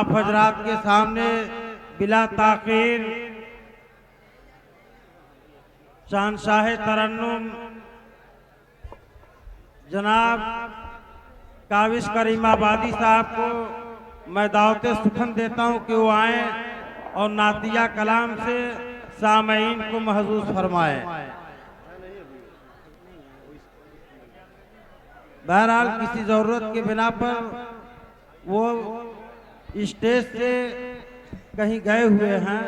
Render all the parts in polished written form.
आप हजरात के सामने बिला ताखीर शहंशाह तरन्नुम जनाब काविश करीमाबादी साहब को मैं दावत सुखन देता हूं कि वो आए और नातिया कलाम से सामईन को महसूस फरमाए। बहरहाल किसी ज़रूरत के बिना पर वो स्टेज से कहीं गए हुए हैं।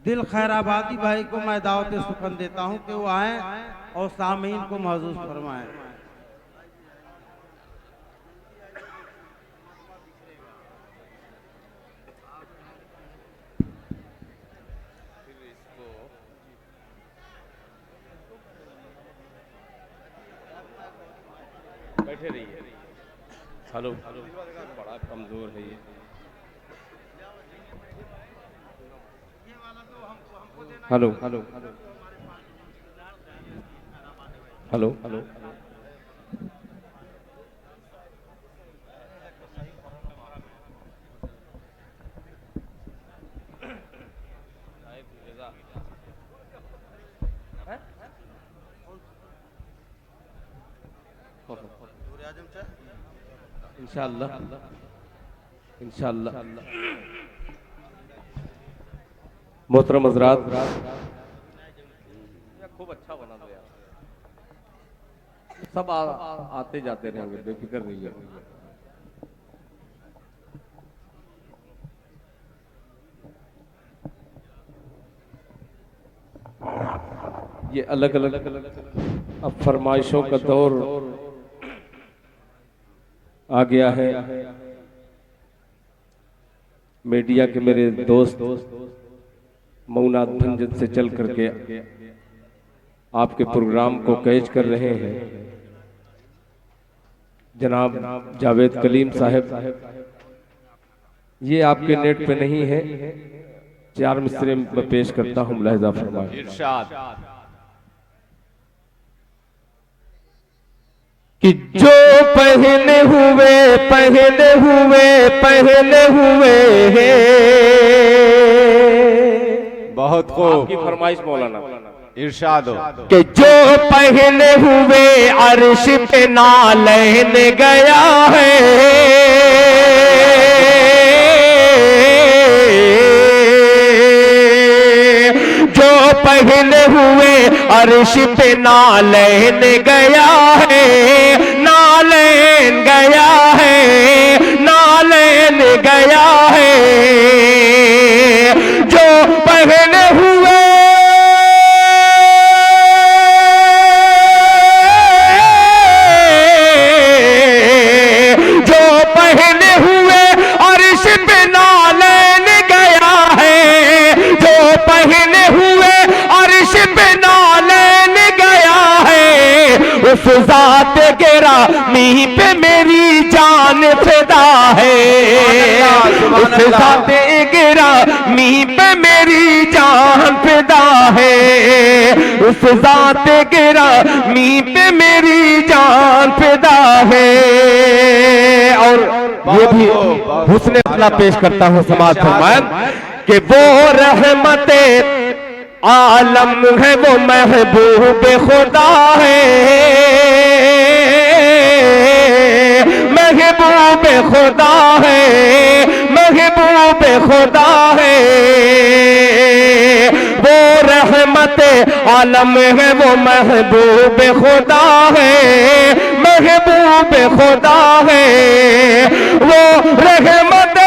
दिल खैराबादी भाई को मैं दावत सुखन देता हूं कि वो आए और सामईन को महसूस फरमाएं। बैठे रहिए। हेलो, बड़ा कमजोर है ये। हेलो हेलो हेलो हेलो इंशाअल्लाह इंशाअल्लाह। मोहतरम हज़रात, खूब अच्छा बना दो यार। सब आते जाते रहेंगे, बेफिक्र रहिए। ये अलग अलग अब फरमाइशों का दौर आ गया है। मीडिया के मेरे दोस्त मौनाद भंजन से चल करके आपके प्रोग्राम को कैच कर रहे हैं। जनाब जावेद कलीम साहब, ये आपके नेट पे नहीं है, 4 मिसरे में पेश करता हूँ, मुलाहिजा फरमाएं। इरशाद कि जो पहने हुए बहुत खूब की फरमाइश मौलाना। इरशाद हो कि जो पहने हुए अर्श पे नालैन गया है, जो पहने हुए अर्श पे नालैन गया है, नालैन गया है, नालैन गया है। जो पहने हुए अर्श पे नालैन गया है, जो पहने हुए अर्श पे नालैन गया है। उस ज़ात गिरामी पे मेरी जान फिदा है, उस ज़ात गिरामी पे मेरी जान फिदा है, उस ज़ात गिरामी पे मेरी जान फिदा है। और ये भी हुस्न अपना पेश करता हूँ समाज फरमान कि वो रहमते आलम है, वो महबूब खुदा है, महबूब खुदा है, महबूब खुदा है। वो रहमते आलम है, वो महबूब खुदा है, महबूब खुदा है। वो रहमत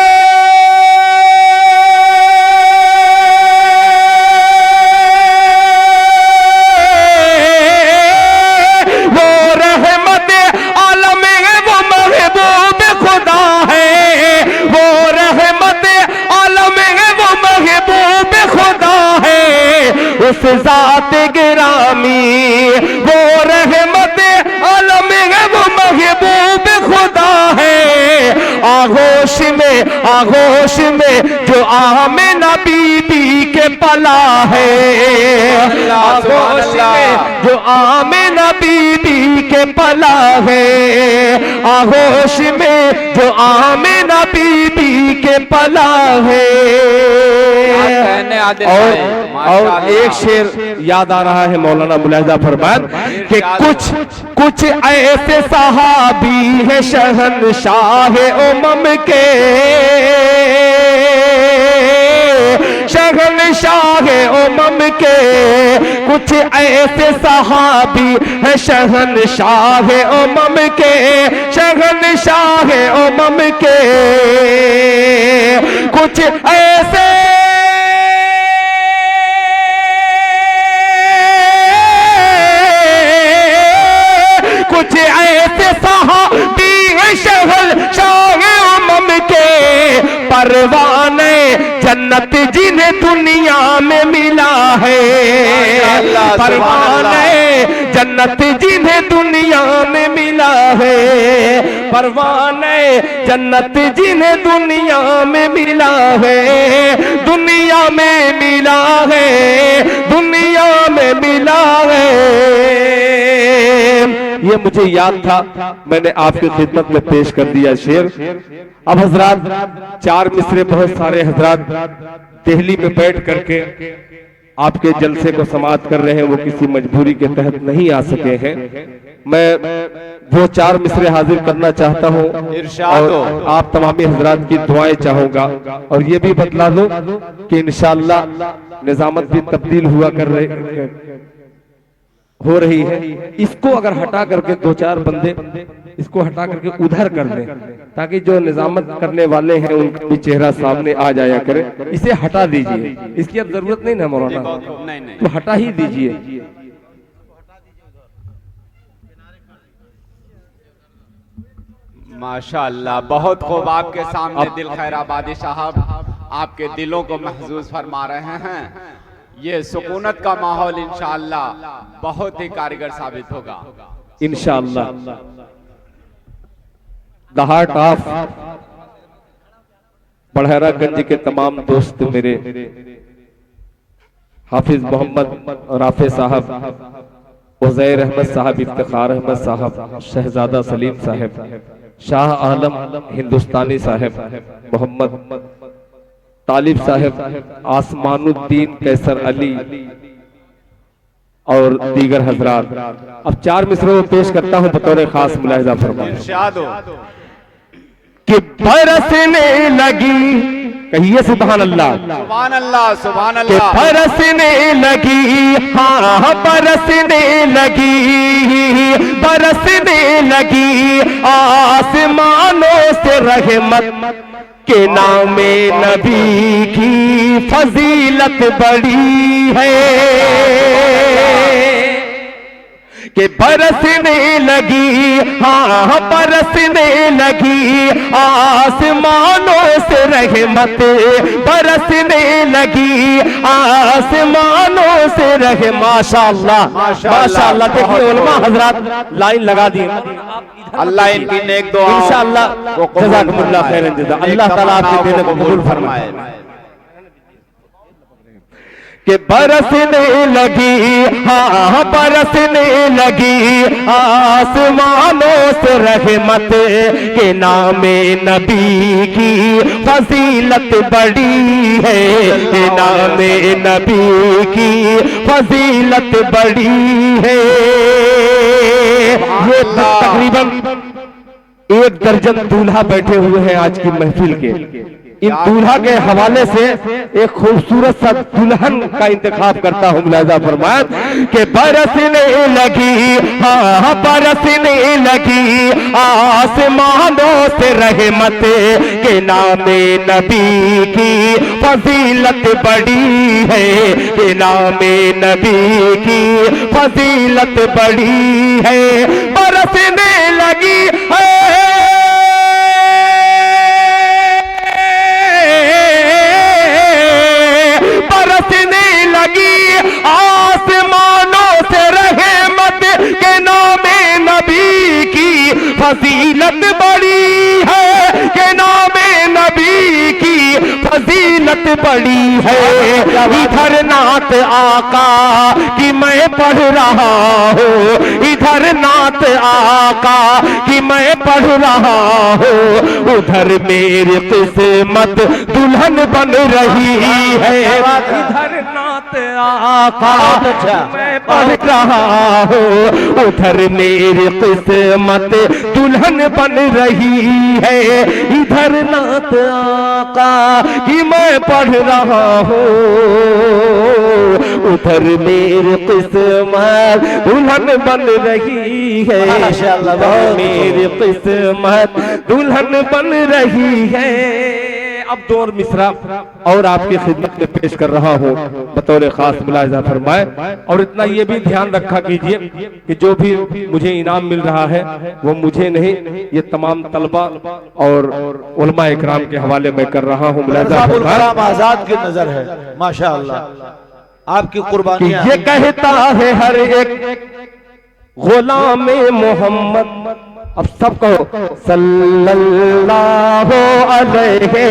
आलम है, वो महबूब खुदा है, वो रहमत आलम है, वो महबूब खुदा है। उस ज़ात गिरामी वो रहमत आलम है, वो महबूब खुदा है। आगोश में जो आमिना बीबी के पला है, आगोश में जो आमिना बीबी के पला है, आगोश में जो आमिना बीबी के पला है। और एक शेर याद आ रहा है, मौलाना मुलाहिजा फरमान कि कुछ ऐसे सहाबी है शहंशाह उम्म के, शहंशाह उम्म के, कुछ ऐसे सहाबी है शहंशाह उम्म के, शहंशाह उम्म के, कुछ ऐसे सहाबी है शहंशाह उम्म के, परवाने जन्नत जिन्हें दुनिया में मिला है, परवाने जन्नत जिन्हें दुनिया में मिला है, परवाने जन्नत जिन्हें दुनिया में मिला है, दुनिया में मिला है, दुनिया में मिला है। ये मुझे याद था, मैंने आपकी खिदमत में पेश कर दिया शेर। अब हजरात चार मिसरे बहुत सारे हजरात दिल्ली में बैठ करके आपके जलसे को समाप्त कर रहे हैं, वो किसी मजबूरी के तहत नहीं आ सके हैं। मैं वो चार मिसरे हाजिर करना चाहता हूँ और आप तमामी हजरात की दुआएं चाहूंगा। और ये भी बतला दो कि इंशाअल्लाह निजामत भी तब्दील हो रही है। इसको अगर हटा करके दो चार बंदे इसको हटा करके उधर कर दें, ताकि जो निजामत करने वाले हैं उनका भी चेहरा सामने आ जाया करे। इसे हटा दीजिए, इसकी अब जरूरत नहीं ना मौलाना, तो हटा ही दीजिए। माशाअल्लाह, बहुत खूब। आपके सामने दिल खैराबादी साहब आपके दिलों को महसूस फरमा रहे हैं। ये सुकूनत का माहौल इंशाअल्लाह बहुत ही कारगर साबित होगा इंशाअल्लाह। द हार्ट ऑफ बड़हरागंज के तमाम दोस्त मेरे हाफिज मोहम्मद राफे साहब, उज़ैर अहमद साहब, इफ्तिखार अहमद साहब, शहजादा सलीम साहब, शाह आलम हिंदुस्तानी साहब, मोहम्मद तालिब साहब, आसमानुद्दीन कैसर अली और दीगर हजरात। अब चार मिसरों को पेश करता हूं बतौर खास मुलाहिजा फरमाएं कि बरसने लगी, कहिए सुभान अल्लाह, सुभान अल्लाह, सुभान अल्लाह। बरसने लगी, हाँ बरसने लगी, बरसने लगी आसमानों से रहमत के नामे नबी की फजीलत बड़ी है कि बरसने लगी, हाँ बरसने लगी आसमानों से रहमत, बरसने लगी आसमानों से रहे। माशाअल्लाह माशाअल्लाह। देखिए उलमा हजरात लाइन लगा दी, अल्लाह इनकी नेक दुआ इंशाअल्लाह जज़ाकुमुल्लाह खैरन जज़ा, अल्लाह ताला आपके देने को कबूल फरमाए। कि बरसने लगी, हाँ बरसने लगी आसमानों से रहमत के नामे नबी की फजीलत बड़ी है, के नामे नबी की फजीलत बड़ी है। ये तकरीबन 1 दर्जन दूल्हा बैठे हुए हैं आज की महफिल के। इन दूल्हा के हवाले से एक खूबसूरत सा दुल्हन का इंतखाब करता हूँ। मुलाहिजा फरमाएं कि बरसने लगी, हाँ बरसने लगी आसमानों से रहमत के नामे नबी की फजीलत बड़ी है, के नामे नबी की फजीलत बड़ी है। बरसने लगी है, आसमानों से रहमत के नामे नबी की फजीलत बड़ी है, के नामे नबी की फजीलत बड़ी है। इधर ना नात आका कि मैं पढ़ रहा हूँ, इधर नात आका कि मैं पढ़ रहा हूँ, उधर मेरी किस्मत दुल्हन बन रही है। इधर नात आका मैं पढ़ रहा हूँ, उधर मेरी किस्मत दुल्हन बन रही है। इधर नात आका कि मैं पढ़ रहा हूँ, उधर मेरी किस्मत दुल्हन बन रही है। मेरी किस्मत दुल्हन बन रही है। अब दो और मिसरा और आपकी खिदमत में पेश कर रहा हूँ बतौर खास मुलाहिजा फरमाए। और इतना ये भी ध्यान रखा कीजिए कि जो भी मुझे इनाम मिल रहा है वो मुझे नहीं, ये तमाम तलबा और उलमा इकराम के हवाले में कर रहा हूँ। मुलाहिजा आजाद की नजर है माशाअल्लाह, आपकी कुर्बानी। ये कहता है हर एक गुलाम मोहम्मद, अब सब कहो सल्लल्लाहु अलैहि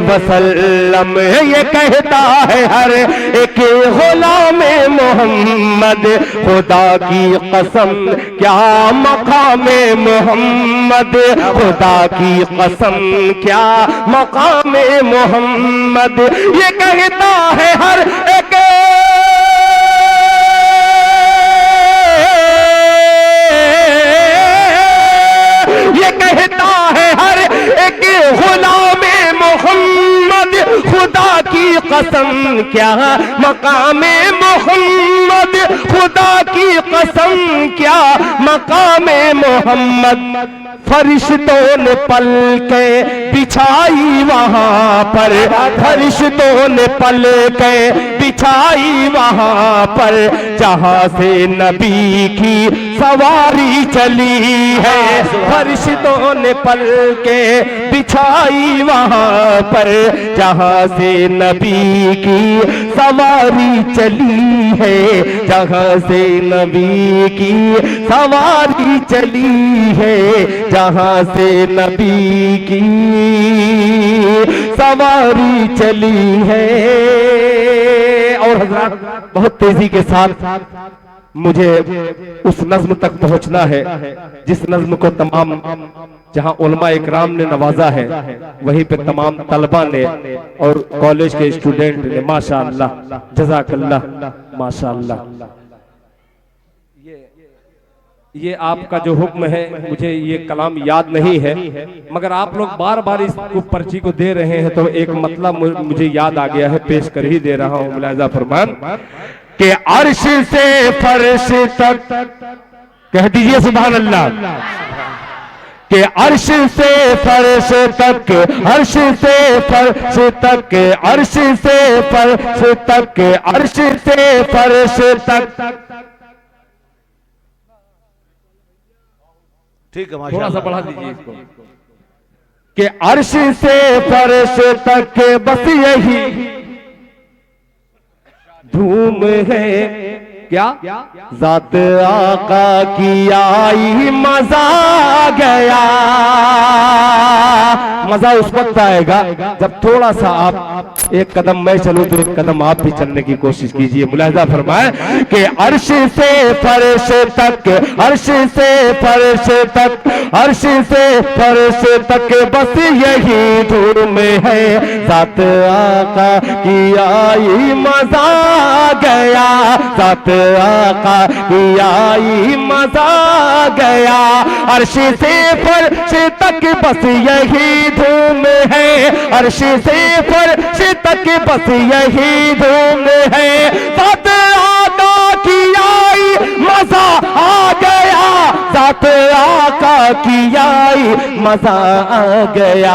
वसल्लम। ये कहता है हर एक गुलाम मोहम्मद, खुदा की कसम क्या मकाम मोहम्मद, खुदा की कसम क्या मकाम मोहम्मद। ये कहता है हर एक कहता है हर एक गुलाम मोहम्मद, खुदा की कसम क्या मकाम मोहम्मद, खुदा की कसम क्या मकाम मोहम्मद। फरिश्तों ने पलके बिछाई वहां पर, फरिश्तों ने पलके बिछाई वहां पर, जहां से नबी की सवारी चली है। फरिश्तों ने पलके बिछाई वहां पर, जहां से नबी की सवारी चली है, जहां से नबी की सवारी चली है, जहां से नबी की सवारी चली है। और हज़रात बहुत तेजी के साथ मुझे उस नज्म तक पहुंचना है जिस नज्म को तमाम जहां उलमा इकराम ने नवाजा है वहीं पे तमाम तलबा ने और कॉलेज के स्टूडेंट ने माशाअल्लाह जज़ाकल्लाह माशाअल्लाह। ये आपका जो हुक्म है, मुझे ये कलाम याद नहीं है, मगर आप लोग बार बार इसको पर्ची को दे रहे हैं तो एक मतलब मुझे याद आ गया है, पेश कर ही दे रहा हूँ। मुलाहिजा फरमान कि अर्श से फर्श तक, कह दीजिए सुभान अल्लाह, कि अर्श से फर्श तक, अर्श से फर्श तक, अर्श से फर्श तक, अर्श से फर्श तक। ठीक है, थोड़ा सा बढ़ा दीजिए इसको, कि अर्श से फर्श तक बस यही धूम है, क्या ज़ात आका की आई मजा गया। मजा उस वक्त आएगा जब थोड़ा सा आप एक कदम मैं चलूं तो एक कदम आप भी चलने की कोशिश कीजिए। मुलाहिजा फरमाए कि अर्श से फर्श तक, अर्श से फर्श तक, अर्श से फर्श तक बस यही धूम है, ज़ात आका की आई मजा गया, ज़ात आका की आई मजा गया। अर्श से फर्श तक बस यही धूम है, अर्श से फर्श तक बस यही धूम है, ज़ात आका की आई मजा आ गया, ज़ात आका की आई मजा आ गया।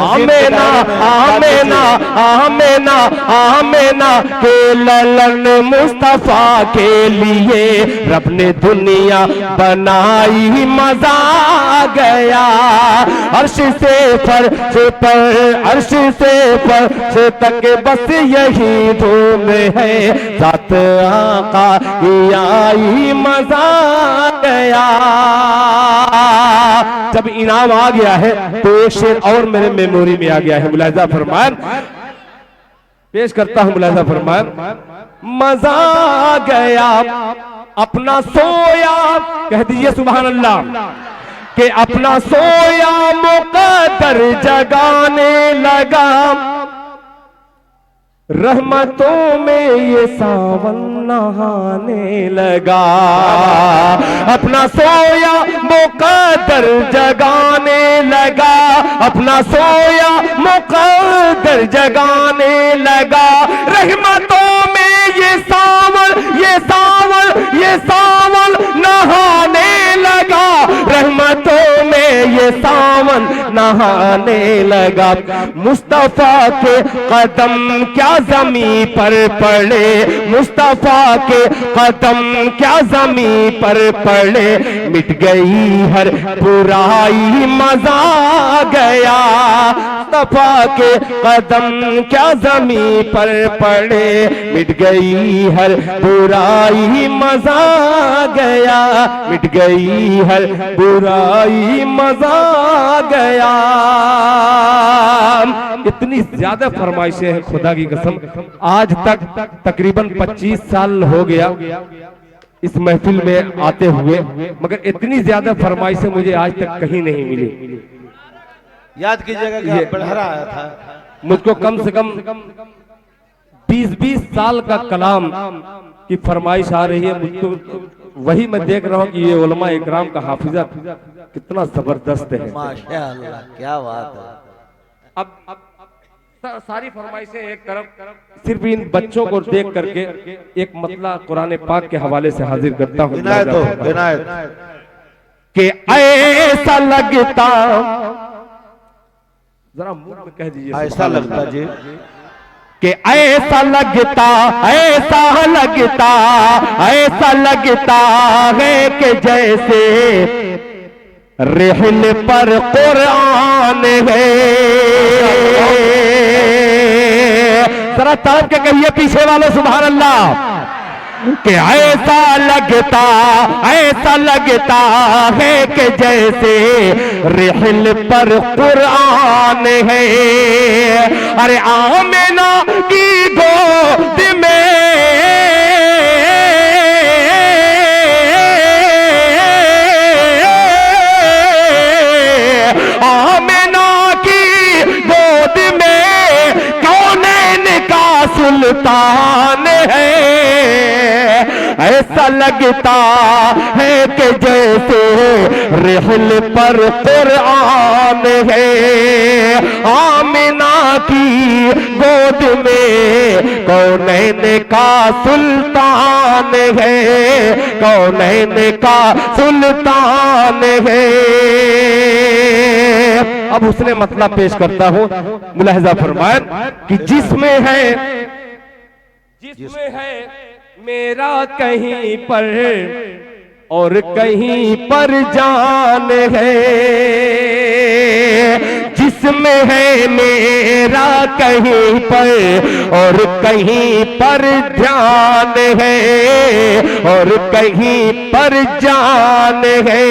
आमेना आमेना आमेना आमेना के ललन मुस्तफा के लिए रब ने दुनिया बनाई, मजा आ गया। अर्श से फर्श पर, अर्श से फर्श तक बस यही धूम है, ज़ात आका की आई मजा आ गया। जब इनाम आ गया है तो एक शेर और मेरे मेमोरी में आ गया है। मुलाहिजा फरमान पेश करता हूं, मुलाहिजा फरमान मजा आ गया, अपना सोया, कह दीजिए सुभान अल्लाह, कि अपना सोया मुकद्दर जगाने लगा, रहमतों में ये सावन नहाने लगा, अपना सोया मुकद्दर जगाने लगा, अपना सोया मुकद्दर जगाने लगा, रहमतों में ये सावन, ये सावन, ये सावन नहाने लगा, रहमतों में ये सावन नहाने लगा। मुस्तफा के कदम क्या ज़मीं पर पड़े, मुस्तफा के कदम क्या ज़मीं पर पड़े, मिट गई हर बुराई मजा आ गया, मुस्तफा के कदम क्या ज़मीं पर पड़े, मिट गई हर बुराई मजा आ गया, मिट गई हर बुराई मजा आ गया। इतनी ज्यादा फरमाइशें हैं खुदा की कसम, आज तक तकरीबन 25 साल हो गया इस महफिल में आते हुए, मगर इतनी ज्यादा फरमाइशें मुझे आज तक कहीं नहीं मिली। याद कीजिएगा कि आप बढ़ा आया था, मुझको कम से कम 20-20 साल का कलाम की फरमाइश आ रही है मुझको, वही मैं देख रहा हूँ कि ये उलमा इकराम का हाफिजा कितना जबरदस्त है। माशाअल्लाह, क्या बात है। अब सारी फरमाइशें एक तरफ, सिर्फ इन बच्चों को देख करके एक मतला कुरान पाक के हवाले से हाजिर करता हूँ कि ऐसा लगता, जरा मुंह में कह दीजिए, ऐसा लगता जी, कि ऐसा लगता, ऐसा लगता, ऐसा लगता है कि जैसे रिहल पर कुरान है, जरा तान के कहिए पीछे वालों सुभान अल्लाह, कि ऐसा लगता, ऐसा लगता है कि जैसे रिहल पर कुरान है, अरे आमिना की गोद में, आमिना की गोद में कौनैन का सुल्तान है, ऐसा लगता है कि जैसे रिहल पर कुरान है, आमिना की गोद में कौनैन का सुल्तान है, कौनैन का सुल्तान है। अब उसने मतलब पेश करता हूं, मुलाहिजा फरमाएं कि जिसमें है, जिसमें है मेरा कहीं पर और कहीं पर जान है, जिसमें है मेरा कहीं पर और कहीं पर ध्यान है, और कहीं पर जान है,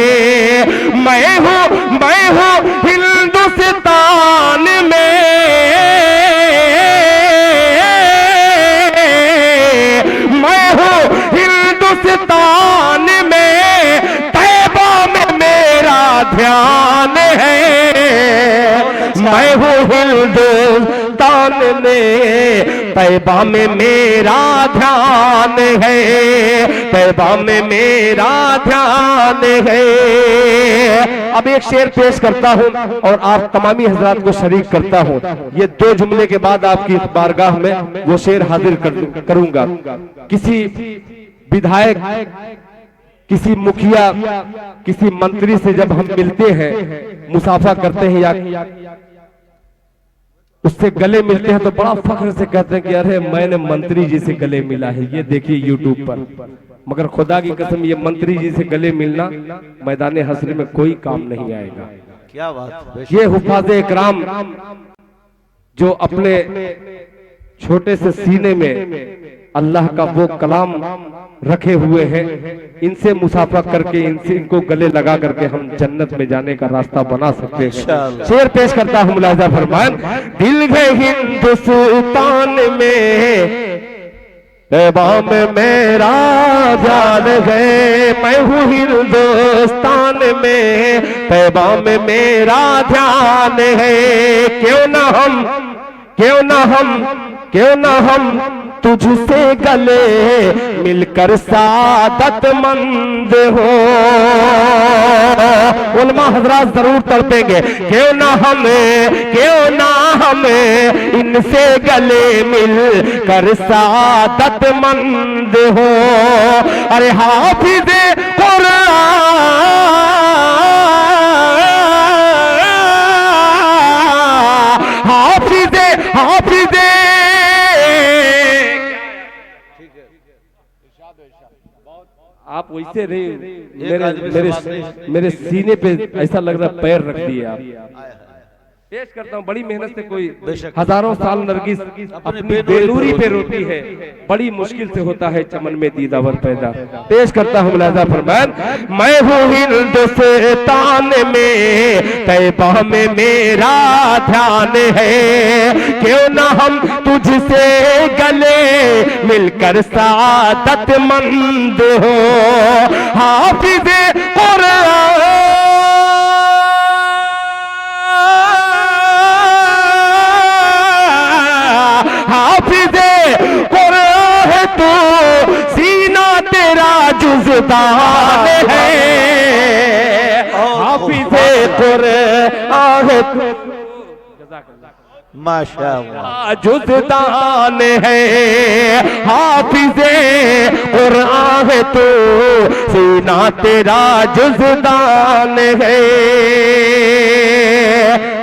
मैं हूँ हिंदुस्तान में, मैं हूँ हिंदुस्तान में, तैबा में मेरा ध्यान है, मैं हूँ हिंदुस्तान में, तैबा में मेरा ध्यान है, तैबा में मेरा ध्यान है। अब एक शेर पेश करता हूं और आप तमामी हजरात को शरीक करता हूं, ये 2 जुमले के बाद आपकी बारगाह में वो शेर हाजिर करूंगा। किसी विधायक, किसी मुखिया, किसी मंत्री से जब हम मिलते हैं, मुसाफा करते हैं या उससे गले मिलते हैं तो बड़ा फख्र से कहते हैं कि अरे मैंने मंत्री जी से गले मिला है, ये देखिए यूट्यूब पर। मगर खुदा की कसम ये मंत्री जी से गले मिलना मैदान हश्र में कोई काम नहीं आएगा। क्या बात। ये हुफाज़े इकराम जो अपने छोटे से सीने में अल्लाह का वो कलाम रखे हुए हैं, इनसे मुसाफा करके इनको गले लगा करके हम जन्नत में जाने का रास्ता बना सकते हैं। शेर पेश करता हूं, मुलाहिजा फरमान। दिल है हिंदुस्तान में, तैबा में मेरा ध्यान है, मैं हूँ हिंदुस्तान में, तैबा में मेरा ध्यान है। क्यों ना हम तुझसे गले मिलकर सादत मंद हो। उलमा हजरात जरूर तड़पेंगे, क्यों ना हमें इनसे गले मिलकर सादत मंद हो। अरे हाफिज़े कुरान, हाफिज़े आप वैसे नहीं, मेरे सीने पे ऐसा लग रहा पैर रख दिए आप। पेश करता हूँ, बड़ी मेहनत से कोई हजारों साल नरगिस अपनी बेलूरी पे रोती है, बड़ी मुश्किल से होता है चमन में दीदावर पैदा। पेश करता हूँ मुलाजा फरमान, मैं हूँ हिंदुस्तान में, तैबा में मेरा ध्यान है। क्यों ना हम तुझसे गले मिलकर सादत मंद हो। हाफिज़े कुरान, हाफिज़े कुरान है तू, सीना तेरा जुज़दान है। हाफिज़े कुरान है तू, माशाअल्लाह जुज़दान है। हाफिज़े कुरान है तू, सीना तेरा जुज़दान है।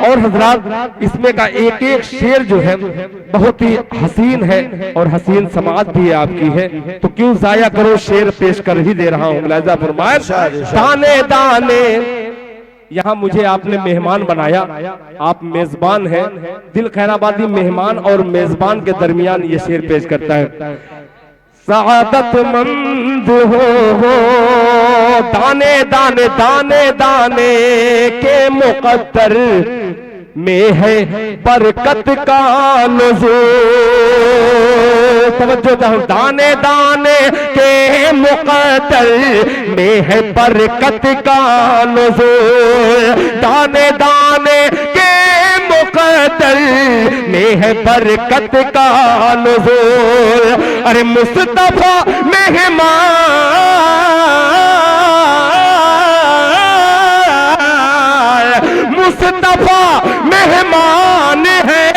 और हजरात, इसमें का एक एक शेर जो है बहुत ही हसीन है और हसीन समाज भी आपकी है, तो क्यों जाया करो, शेर पेश कर ही दे रहा हूँ। मुलाहिज़ा फरमाएं, दाने दाने, यहाँ मुझे आपने मेहमान बनाया, आप मेजबान हैं। दिल खैराबादी मेहमान और मेजबान के दरमियान ये शेर पेश करता है। सादतमंद हो दाने दाने दाने दाने के मुकद्दर में है बरकत का नुज़ूल। तवज्जो चाहो, दाने दाने के मुकद्दर में है बरकत का नुज़ूल। दाने दाने के मुकद्दर में है बरकत का नुज़ूल। अरे मुस्तफा मेहमान, मुस्तफा मेहमान है,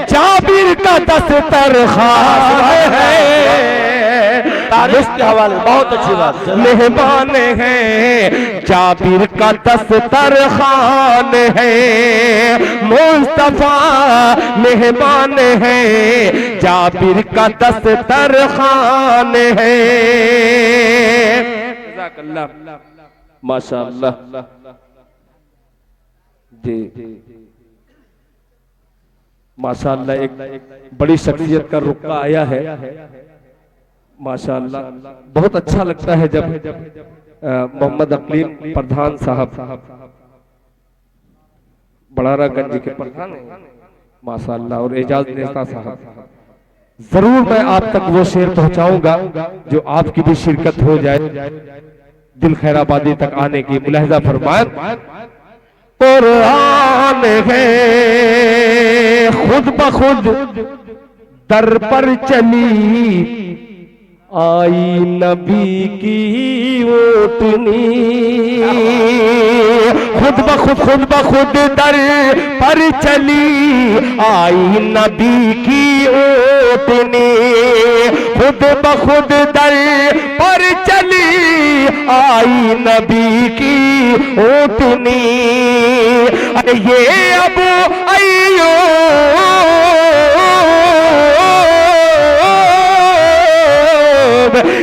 जाबिर का दस्तरखान है। तारीफ के हवाले बहुत अच्छी बात। मेहमान है, जाबिर का दस्तरखान है। मुस्तफा मेहमान है, जाबिर का दस्तरखान है। माशाअल्लाह जी, माशाअल्लाह एक बड़ी शख्सियत का रुक्का आया है। माशाअल्लाह बहुत अच्छा लगता है जब मोहम्मद अकलीम प्रधान साहब, बड़ारागंज के प्रधान हैं माशाअल्लाह, और एजाज नेता साहब, जरूर मैं आप तक वो शेर पहुंचाऊंगा जो आपकी भी शिरकत हो जाए दिल खैराबादी तक आने की। मुलाहिज़ा फरमाएं, कुरान है खुद ब खुद दर पर चली, आई नबी की ओटनी। खुद ब खुद दर पर चली, आई नबी की ओटनी। खुद ब खुद दर पर चली, आई नबी की ओटनी। अरे ये अबू अय्यूब,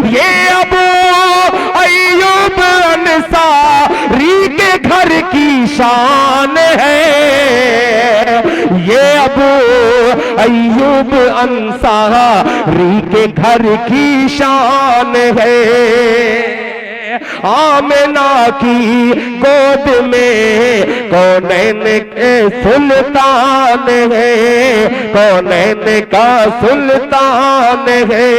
ये अबू अय्यूब अंसारी के घर की शान है। ये अबू अय्यूब अंसारी के घर की शान है। आमिना की गोद में कौनैन के सुल्तान है, कौनैन का सुल्तान है।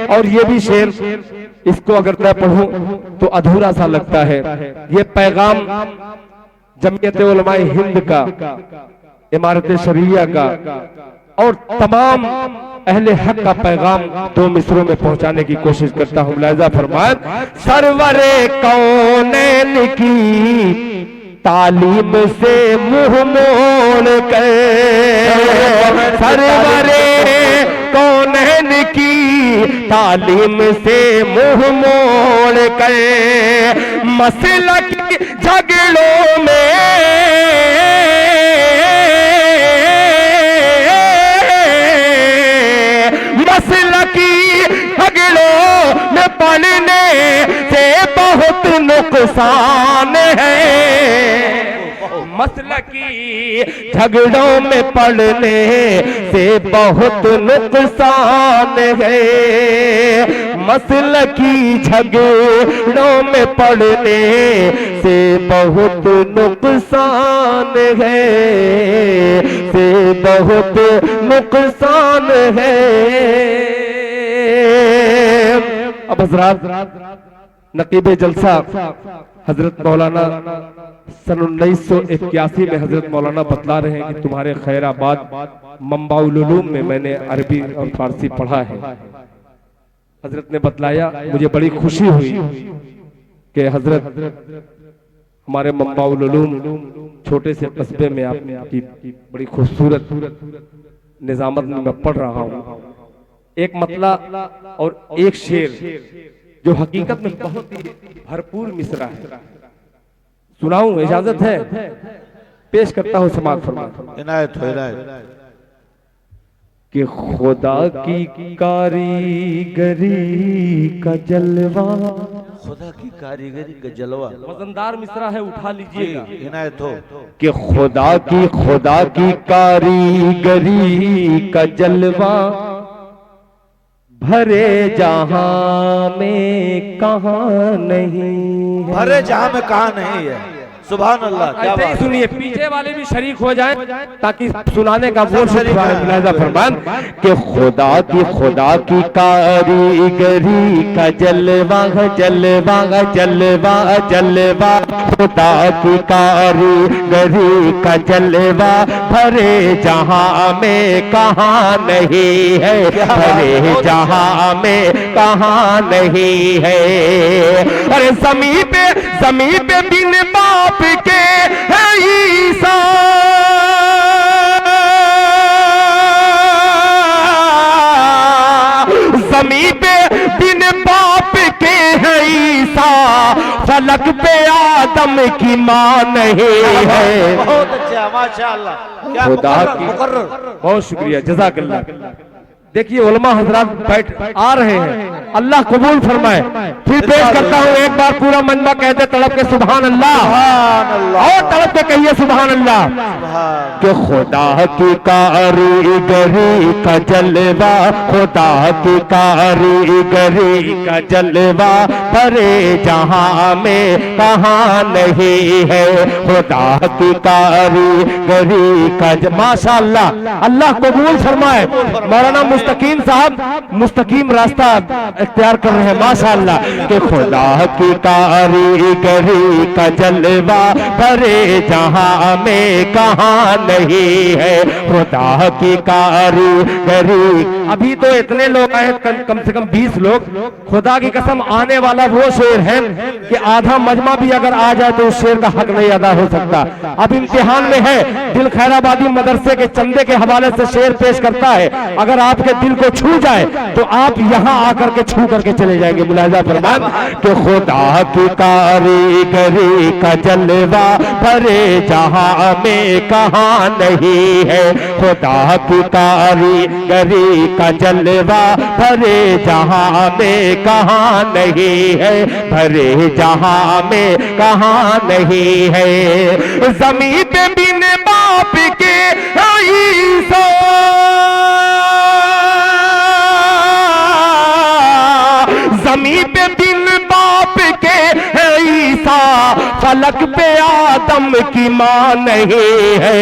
और ये भी शेर, इसको अगर मैं पढ़ूं तो अधूरा सा लगता है। ये पैगाम जमीयत उलमाए हिंद का, इमारत शरिया का और तमाम अहले हक का पैगाम दो मिसरों में पहुंचाने की कोशिश करता हूं। मुलाहिजा फरमाएं, सरवरे कौनैन की तालीम से मुंह मोड़ कर, सरवरे कौनैन की तालीम से मुंह मोड़ कर मसलक झगड़ों में, मसलकी झगड़ों में पढ़ने से बहुत नुकसान है, मसलकी झगड़ों में पढ़ने से बहुत नुकसान है, मसलकी झगड़ों में पढ़ने से बहुत नुकसान है, से बहुत नुकसान है। अब हजरात, नकीब जलसा हजरत मौलाना सन 1981 में हजरत मौलाना बतला रहे हैं कि तुम्हारे खैराबाद मंबाउल उलूम में मैंने अरबी और फारसी पढ़ा है। हजरत ने बतलाया, मुझे बड़ी खुशी हुई कि हजरत हमारे मंबाउल उलूम छोटे से कस्बे में आपकी बड़ी खूबसूरत निजामत में मैं पढ़ रहा हूँ। एक मतला और एक शेर जो हकीकत में बहुत ही भरपूर मिसरा है, सुनाऊं? इजाजत है? पेश करता हूं, समाअत फरमाएं। इनायत हो, इनायत। कि खुदा की कारीगरी का जलवा, खुदा की कारीगरी का जलवा, वजनदार मिसरा है, उठा लीजिएगा। इनायत हो। कि खुदा की कारीगरी का जलवा भरे जहां में कहां नहीं है, भरे जहां में कहां नहीं है। सुभान अल्लाह, क्या ऐसे ही बात। सुनिए, पीछे वाले भी शरीक हो जाएं ताकि सुनाने का वो फरमान कि खुदा की कारीगरी का जलवा जलवा जलवा जलवा, खुदा की कारीगरी का जलवा भरे जहां में कहां नहीं है, भरे जहां में कहां नहीं है। अरे ज़मीं पे बिन बाप के है ईसा, ज़मीं पे बिन बाप के है ईसा, फलक पे आदम की मां नहीं है। बहुत अच्छा, माशाअल्लाह, क्या खुदा की, मुकर्रर। बहुत शुक्रिया, जज़ाकल्लाह। देखिए उलमा हजरात बैठ आ रहे हैं, अल्लाह कबूल फरमाए। फिर पेश करता हूँ एक बार पूरा मंजमा कहते तड़प के सुभान अल्लाह, और तड़प के कहिए सुभान अल्लाह। कि खुदा की कारीगरी का जलवा, खुदा की कारीगरी का जलवा भरे जहां में कहां नहीं है, खुदा की कारीगरी का माशाअल्लाह, अल्लाह कबूल फरमाए। मौलाना मुस्तकीम साहब मुस्तकीम रास्ता इख्तियार कर रहे हैं, माशाअल्लाह। कि खुदा की कारीगरी का जलवा भरे जहां में कहां नहीं है, खुदा की कारीगरी। अभी तो इतने लोग आए, कम से कम 20 लोग। खुदा की कसम, आने वाला वो शेर है कि आधा मजमा भी अगर आ जाए तो उस शेर का हक नहीं अदा हो सकता। अब इम्तिहान में है, दिल खैराबादी मदरसे के चंदे के हवाले से शेर पेश करता है। अगर आपके दिल को छू जाए तो आप यहाँ आकर के छू करके चले जाएंगे। मुलाहिजा फरमान कि खुदा की कारीगरी का जलवा भरे जहां में कहां नहीं है, खुदा की कारीगरी का जलवा भरे जहां में कहां नहीं है, भरे जहां में कहां नहीं है। ज़मीं पे बिन बाप के ईसा, ज़मीं पे बिन फलक पे आदम की मां नहीं है,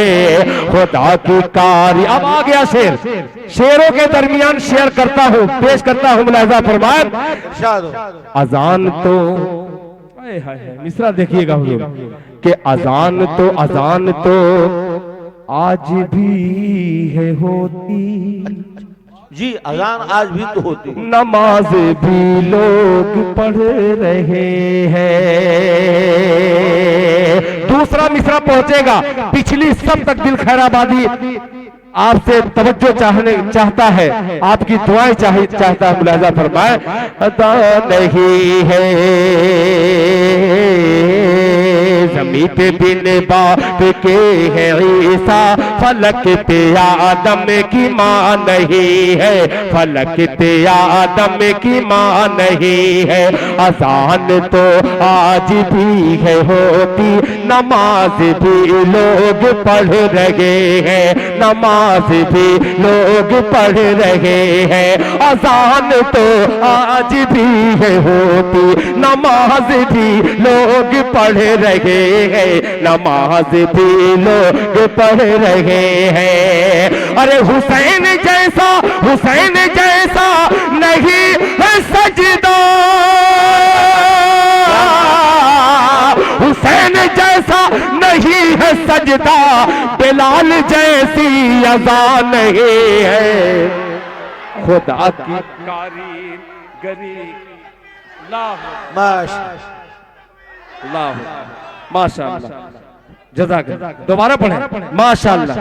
खुदा की कारी। अब आ गया शेर, शेरों के दरमियान शेयर करता हूं, पेश करता हूं, मुलाहिजा फरमाए। इरशाद हो। अजान तो मिसरा देखिएगा हुजूर कि अजान तो आज भी है होती, जी अजान आज भी तो होती, नमाज भी लोग पढ़ रहे हैं। दूसरा मिसरा पहुंचेगा, पिछली सब तक दिल खैराबादी आपसे तवज्जो चाहता है, आपकी दुआएं चाहता है, मुलाहिजा फरमाए। अदा नहीं है जमीन पे बिन बाप के है ईसा, फलक पे आदम की मां नहीं है, फलक पे आदम की मां नहीं है। अजान तो आज भी है होती, नमाज भी लोग पढ़ रहे हैं, नमाज भी लोग पढ़ रहे हैं। अजान तो आज भी है होती, नमाज भी लोग पढ़ रहे हैं, नमाज भी लोग पढ़ रहे हैं। अरे हुसैन जैसा नहीं है सजदा, हुसैन जैसा नहीं है सजदा, बिलाल जैसी अज़ा नहीं है, खुदा की कारीगरी। माशाअल्लाह, जज़ाकल्लाह। दोबारा पढ़ें, माशाअल्लाह।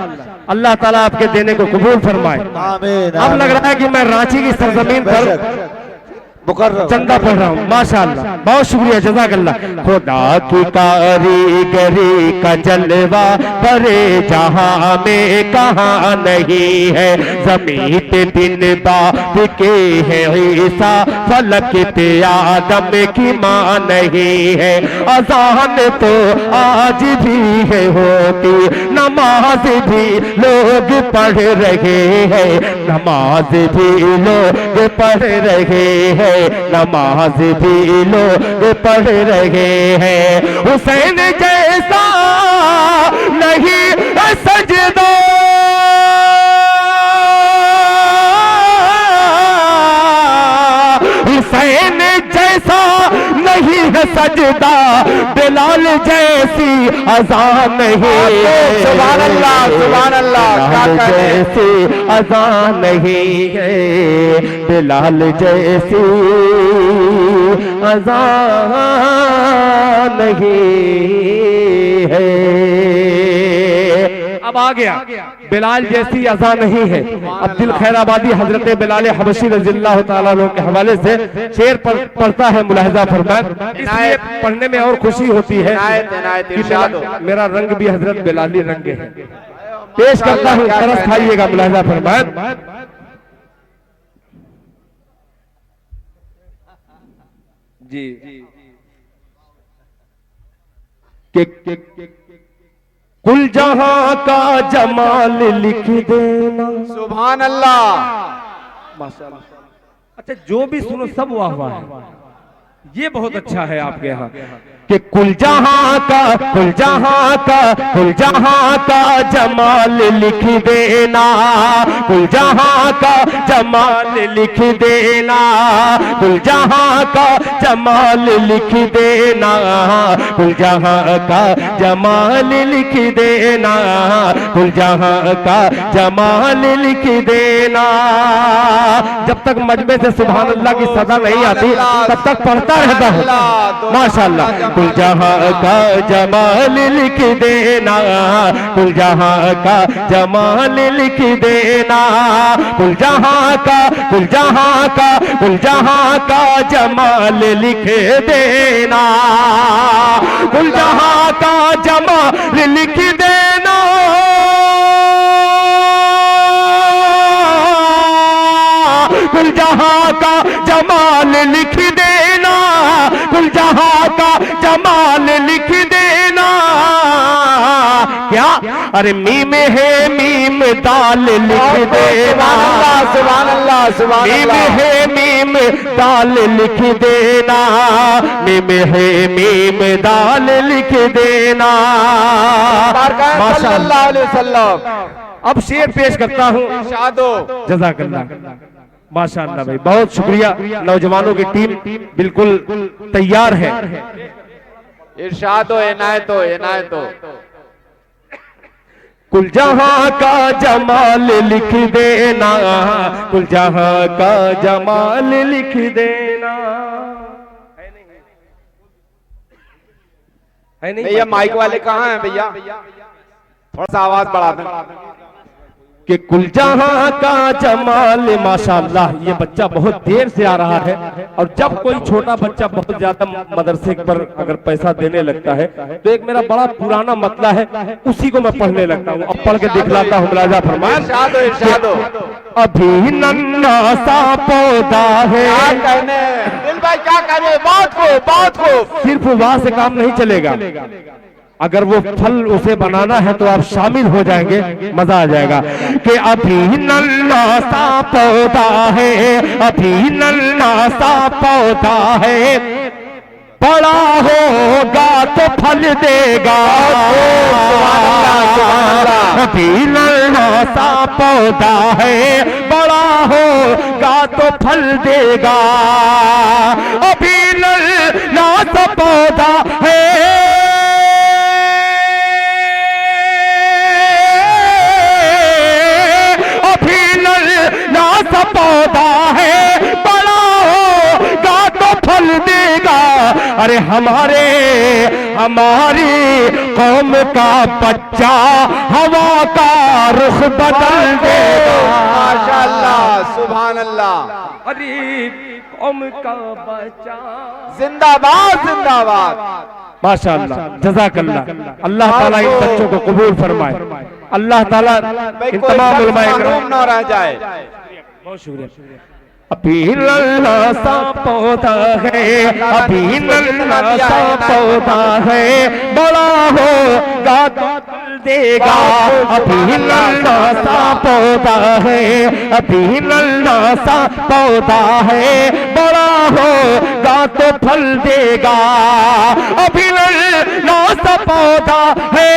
अल्लाह ताला आपके देने को कबूल फरमाए। आमीन। अब लग रहा है कि मैं रांची की सरजमीन पर चंदा पढ़ रहा हूँ, माशाअल्लाह, बहुत शुक्रिया, जज़ाकल्लाह। खुदा की कारीगरी का जलवा बड़े जहां में कहाँ नहीं है, ज़मीन पे बिन बाप के है ईसा, फलक पे आदम की मां नहीं है। अज़ान तो आज भी है होती, नमाज भी लोग पढ़ रहे हैं, नमाज भी लोग पढ़ रहे हैं, नमाज भी लोग पढ़ रहे हैं। हुसैन जैसा नहीं सजदा, हुसैन जैसा नहीं है सजदा, बिलाल जैसी अज़ान नहीं है। सुभान अल्लाह, सुभान अल्लाह। बिलाल जैसी अज़ान नहीं है, बिलाल जैसी अज़ान नहीं है। अब आ गया, बिलाल जैसी अज़ान नहीं है। अब दिल खैराबादी हजरत बिलाल हबशी रज़ियल्लाहु ताला अन्हु के हवाले से शेर पढ़ता है, मुलाहिजा फरमाए। इसलिए पढ़ने में और खुशी होती है कि मेरा रंग भी हजरत बिलाली रंग है। पेश करता हूँ, तरस खाइएगा, मुलाहिजा फरमाए। जी कुल जहां का जमाल लिख देना। सुभान अल्लाह। माशाअल्लाह। अच्छा, जो भी सुनो सब वाह वाह है, ये बहुत अच्छा है आपके यहाँ कि कुल जहां का जमाल लिख देना, कुल जहां का जमाल लिख देना, कुल जहां का जमाल लिख देना, कुल जहां का जमाल लिख देना, कुल जहां का जमाल लिख देना। जब तक मजमे से सुभान अल्लाह की सदा नहीं आती तब तक पढ़ता रहता हूँ, माशाअल्लाह। कुल जहां का जमाल लिख देना, कुल जहां का जमाल लिख देना, कुल जहां का जमाल लिख देना, कुल जहां का जमाल लिख देना, कुल जहां का जमाल लिख देना, कुल जहां का जमाल लिख देना। क्या अरे मीम है मीम दाल लिख देना, सुभान अल्लाह, सुभान मीम अल्लाह। है मीम दाल लिख देना, मीम है मीम दाल लिख देना। माशाअल्लाह। सल्लल्लाहु अलैहि वसल्लम। अब शेर पेश करता हूँ। इरशादो। जज़ाकल्लाह। माशाअल्लाह भाई, बहुत शुक्रिया। नौजवानों की टीम बिल्कुल तैयार है। इरशादो इनायतो इनायतो। कुल जहां का जमाल लिख देना, कुल जहां का जमाल लिख देना। है नहीं भैया माइक वाले कहाँ हैं भैया? थोड़ा सा आवाज बढ़ा दें। कि कुल जहां का जमाल। माशाअल्लाह, ये बच्चा बहुत देर से आ रहा है, और जब कोई छोटा बच्चा बहुत ज्यादा मदरसे पर अगर पैसा देने लगता है तो एक मेरा बड़ा पुराना मतला है, उसी को मैं पढ़ने लगता हूँ। अब पढ़ के दिखलाता हूँ। मुलाजा फरमान। इरशादो इरशादो। अभी नन्ना सा पौधा है। क्या कहने दिल भाई, क्या कहने? बहुत खूब, बहुत खूब। सिर्फ वहां से काम नहीं चलेगा, अगर वो फल उसे बनाना है तो आप शामिल हो जाएंगे, मजा आ जाएगा। कि अभी नन्ना सा पौधा है, अभी नन्ना सा पौधा है, बड़ा होगा तो फल देगा। अभी नन्ना सा पौधा है, बड़ा होगा तो फल देगा। अभी नन्ना सा पौधा है, पौधा है, बड़ा होगा तो फल देगा। अरे हमारी कौम का बच्चा हवा का रुख बदल देगा। माशाअल्लाह, सुभान अल्लाह। अरे कौम का बच्चा जिंदाबाद जिंदाबाद। माशाअल्लाह, जज़ाकल्लाह। अल्लाह ताला इन बच्चों को कबूल फरमाए। अल्लाह ताला इन तमाम उलमाए महरूम न रह जाए। बहुत शुक्रिया। अभी नन्ना सा पौधा है, अभी नन्ना सा पौधा है, बड़ा होगा तो फल देगा। अभी नन्ना सा पौधा है, अभी नन्ना सा पौधा है, बड़ा होगा तो फल देगा। अभी नन्ना सा पौधा है,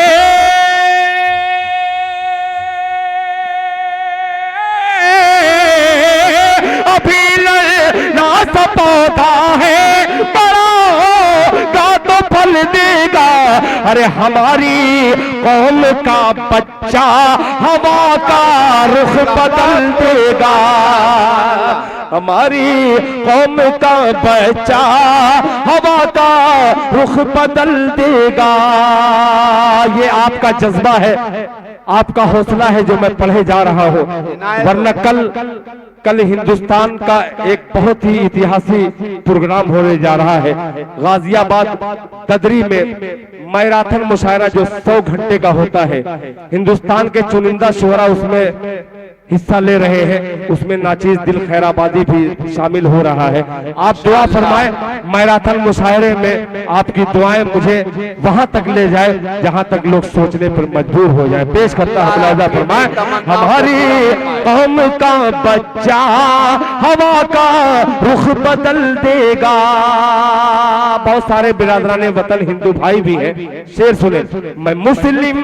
अभी नन्ना सा पौधा है, बड़ा होगा तो फल देगा। अरे हमारी कौम का बच्चा हवा का रुख बदल देगा। हमारी कौम का बच्चा हवा का रुख बदल देगा। ये आपका जज्बा है, आपका हौसला है जो मैं पढ़े जा रहा हूँ। वरना कल हिंदुस्तान का एक बहुत ही ऐतिहासिक प्रोग्राम होने जा रहा है। गाजियाबाद ददरी में मैराथन मुशायरा जो 100 घंटे का होता है, हिंदुस्तान के चुनिंदा शुरा उसमें हिस्सा ले रहे हैं। उसमें नाचीज दिल खैराबादी भी शामिल हो रहा है। आप दुआ फरमाएं, मैराथन मुशायरे में आपकी दुआएं मुझे वहां तक ले जाए जहां तक लोग सोचने पर मजबूर हो जाए। पेश करता हूं, मुलाजा फरमाएं। हमारी कौम का बच्चा हवा का रुख बदल देगा। बहुत सारे बिरादराने वतन हिंदू भाई भी हैं। शेर सुने। मैं मुस्लिम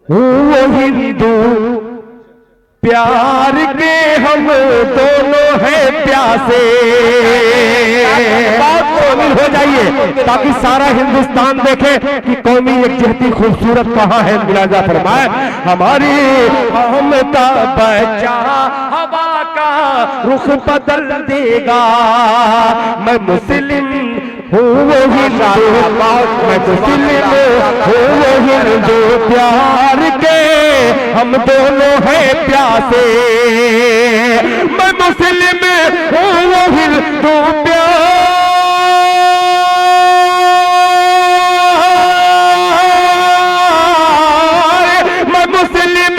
वो हिंदू, प्यार के हम दोनों हैं प्यासे। शामिल हो जाइए ताकि सारा हिंदुस्तान देखे कि कौमी यकजहती खूबसूरत कहाँ है। मुलाजा फरमाए। हमारी कौम का बच्चा हवा का रुख बदल देगा। मैं मुस्लिम हूँ वो हिंदू, मैं मुस्लिम हूँ वो हिंदू, प्यार के हम दोनों हैं प्यासे। मैं मुस्लिम हूँ वो हिंदू, प्यार मैं मुस्लिम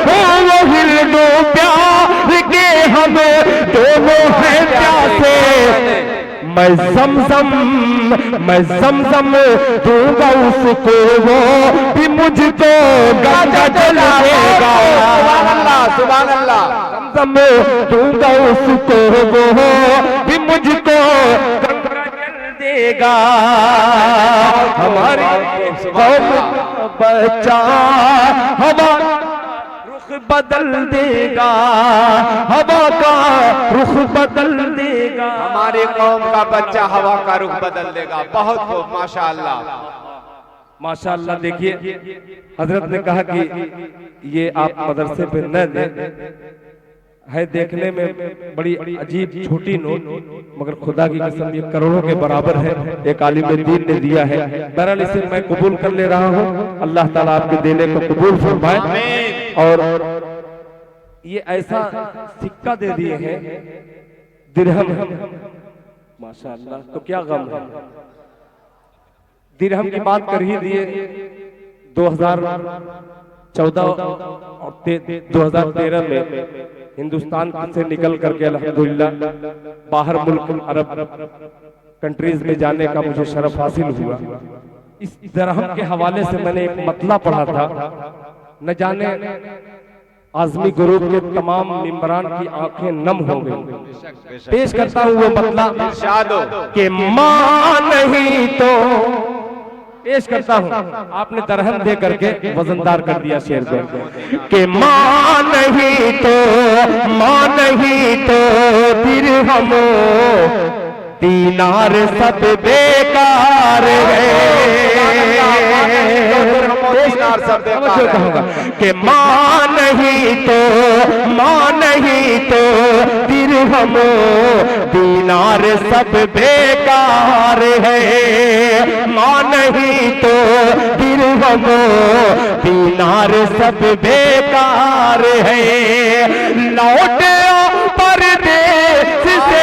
हूँ वो हिंदू, प्यार के हम दोनों हैं प्यासे। मैं मैं जमजम दूंगा उसको, वो भी मुझको गंगा जलाएगा। सुभान अल्लाह, सुभान अल्लाह। जमजम दूंगा उसको, वो भी मुझको गंगा जल देगा। हमारी कौम बच्चा हवा रुख बदल देगा, हवा का रुख बदल देगा। हमारी कौम का बच्चा हवा का रुख बदल देगा। बहुत खूब, माशाअल्लाह, माशाअल्लाह। देखिए हजरत ने कहा कि ये आप मदरसे पे न दें, है देखने में बड़ी अजीब छोटी नोट, मगर खुदा की कसम ये करोड़ों के बराबर है, एक आलिम दीन ने दिया है। बहरहाल इसे मैं कबूल कर ले रहा हूँ, अल्लाह ताला आपके देने को कबूल फरमाए। और ये ऐसा सिक्का दे दिए हैं, दिरहम, माशाअल्लाह। तो क्या गम है, दिरहम की बात कर ही दिए। 2014 और 2013 में हिंदुस्तान से निकल करके अल्हम्दुलिल्लाह बाहर मुल्क अरब कंट्रीज में जाने का मुझे शरफ हासिल हुआ। इस दरहम के हवाले से मैंने एक मतला पढ़ा था, न जाने आजमी ग्रुप के तमाम मेंबरान की आंखें नम हो गई। पेश करता हूँ वो मतला कि मां नहीं तो, पेश करता हूँ, आपने दरहम दे करके वजनदार कर दिया शेर को, कि मां नहीं तो दिरहम दीनार सब बेकार है। कहूंगा कि मां नहीं तो दिरहम दीनार सब बेकार है। मां नहीं तो दिरहम दीनार सब बेकार है। लौट परदेस से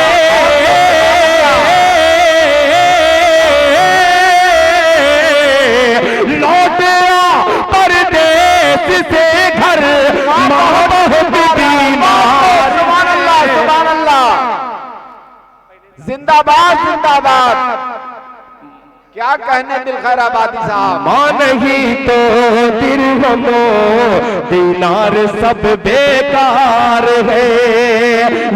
से घर मां बहुत बीमार। सुभान अल्लाह, सुभान अल्लाह, जिंदाबाद जिंदाबाद। क्या कहने दिल खैराबादी साहब। मां नहीं तो दिरहम दीनार सब बेकार है।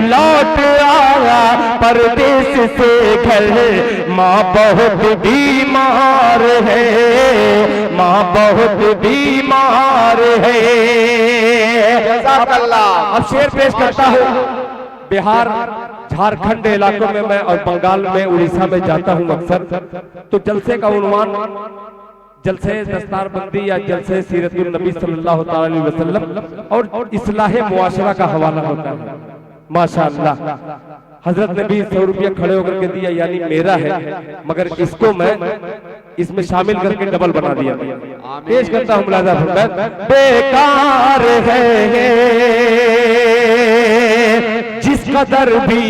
लौट आया परदेस से घर मां बहुत बीमार है, मां बहुत बीमार है। अब शेर पेश करता हूँ। बिहार झारखंड इलाकों में मैं और बंगाल में उड़ीसा में जाता हूँ अक्सर, तो जलसे का उन्वान जलसे दस्तारबंदी या जलसे सीरतुन नबी सल्लल्लाहु अलैहि वसल्लम और इस्लाहे मुआशरा का हवाला होता है। माशाअल्लाह हजरत ने भी 100 रुपया खड़े होकर के दिया, यानी मेरा है, मगर इसको मैं इसमें शामिल करके डबल बना दिया। पेश करता हूँ मुलाजा फरमाए, बेकार है जिस कदर भी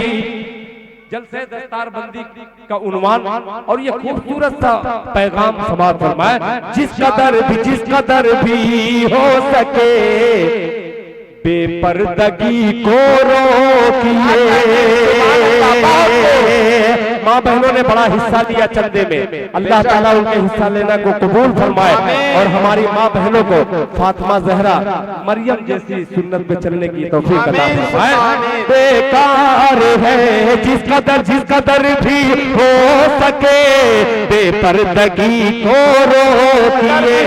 जलसे दस्तारबंदी का उन्वान और ये खूबसूरत सा पैगाम समाज फरमाए, जिस कदर भी हो सके बेपर्दगी को रोकिए। माँ बहनों ने बड़ा हिस्सा लिया चंदे में, अल्लाह ताला उनके हिस्सा लेना को कबूल फरमाए और हमारी माँ बहनों को फातिमा जहरा मरियम जैसी सुन्नत पे चलने की तौफीक अता फरमाए। बेकार है जिस कदर भी हो सके बेपर्दगी को रोकिए,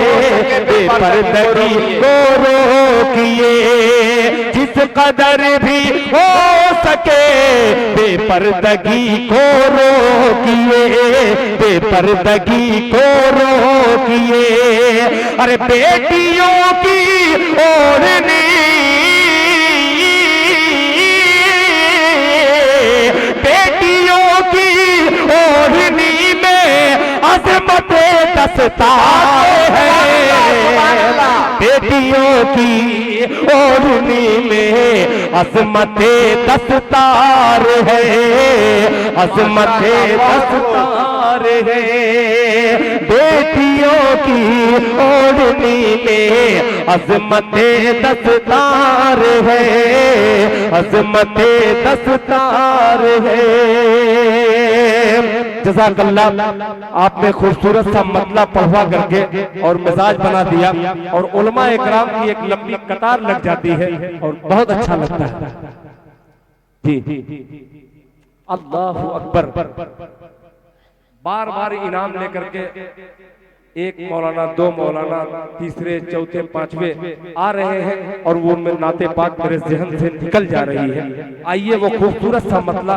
बेपर्दगी को रोकिए। जिस कदर भी हो सके बेपर्दगी को रोकिए, बेपर्दगी को रोकिए। अरे बेटियों की ओढ़नी, बेटियों की ओढ़नी में अजमत दस्तार है। बेटियों की ओढ़नी में अजमत दस्तार है, अजमत दस्तार है। बेटियों की ओढ़नी में अजमत दस्तार है, अजमत दस्तार है। जज़ाकल्लाह, आपने खूबसूरत सा मतला पढ़वा करके और मिजाज बना दिया और उलमा इकराम की एक लंबी कतार लग जाती है और बहुत अच्छा लगता है जी। अल्लाहु अकबर। बार बार इनाम लेकर के एक मौलाना, दो मौलाना, तीसरे, चौथे, पांचवे आ रहे हैं और वो में नाते पाक मेरे जहन से निकल जा रही है। आइए वो खूबसूरत सा मतला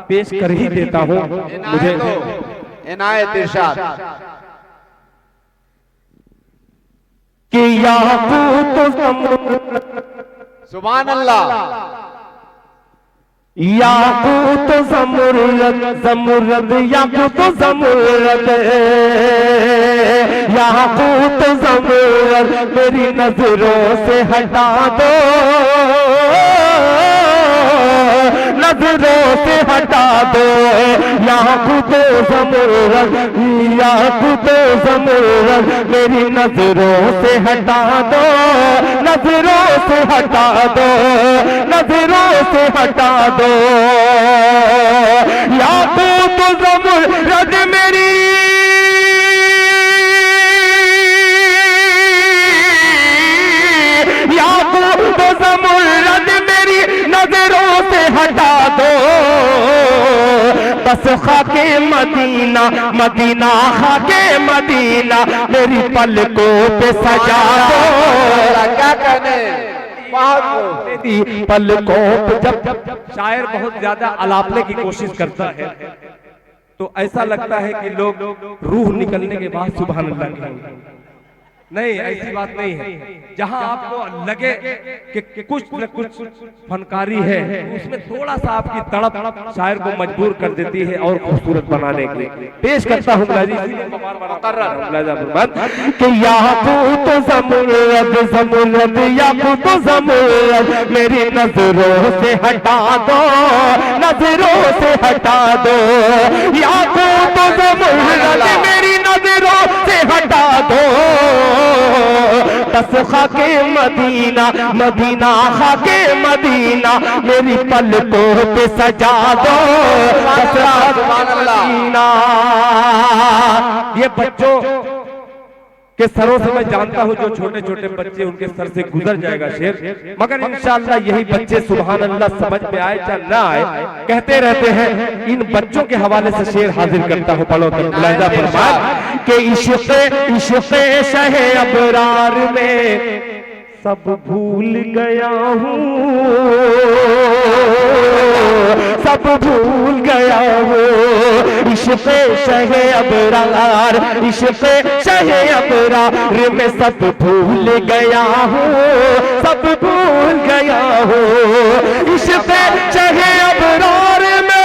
पेश कर ही देता हूँ। मुझे इनायत इरशाद कि याकूत सुभान अल्लाह, याकूत ज़मुरद ज़मुरद याकूत ज़मुरद याकूत ज़मुरद मेरी नजरों से हटा दो, नजरों से हटा दो। याकूत ज़मुरद याकूत ज़मुरद मेरी नजरों से हटा दो, नजरों से हटा दो, नजरों से हटा दो। याकूत ज़मुरद मेरी याकूत ज़मुरद मेरी नजरों से हटा दो। बस खाके मदीना मदीना खाके मदीना मेरी पलकों पे सजा दो। क्या कहने पलकों पे जब शायर बहुत ज्यादा अलापने की कोशिश करता है तो ऐसा लगता है कि लोग रूह निकलने के बाद सुभान अल्लाह कहेंगे। नहीं, ऐसी बात नहीं है। जहां आपको लगे कि कुछ न कुछ फनकारी है, उसमें थोड़ा सा आपकी तड़प शायर को मजबूर कर देती है और खूबसूरत बनाने के लिए। पेश करता हूँ कि याकूत ज़मुरद ज़मुरद याकूत ज़मुरद मेरी नजरों से हटा दो, नजरों से हटा दो। याकूत ज़मुरद मेरी नजरों से हटा दो। बस खाके मदीना मदीना खाके मदीना मेरी पलकों पे सजा दो। मदीना ये बच्चों के सरों से मैं जानता हूँ, जो छोटे छोटे बच्चे उनके सर से गुजर जाएगा शेर, मगर इंशाअल्लाह यही बच्चे सुभान अल्लाह समझ में आए या ना आए कहते रहते हैं। इन बच्चों के हवाले से शेर हाजिर करता हूँ। पढ़ो तो मुलाहिजा फरमाए कि इश्क़ शहे अबरार में सब भूल गया हूँ, सब भूल गया हूँ। इश्क़ शहे अबरार इश्क़ शहे अबरार में सब भूल गया हूँ, सब भूल गया हूँ। इश्क़ शहे अबरार में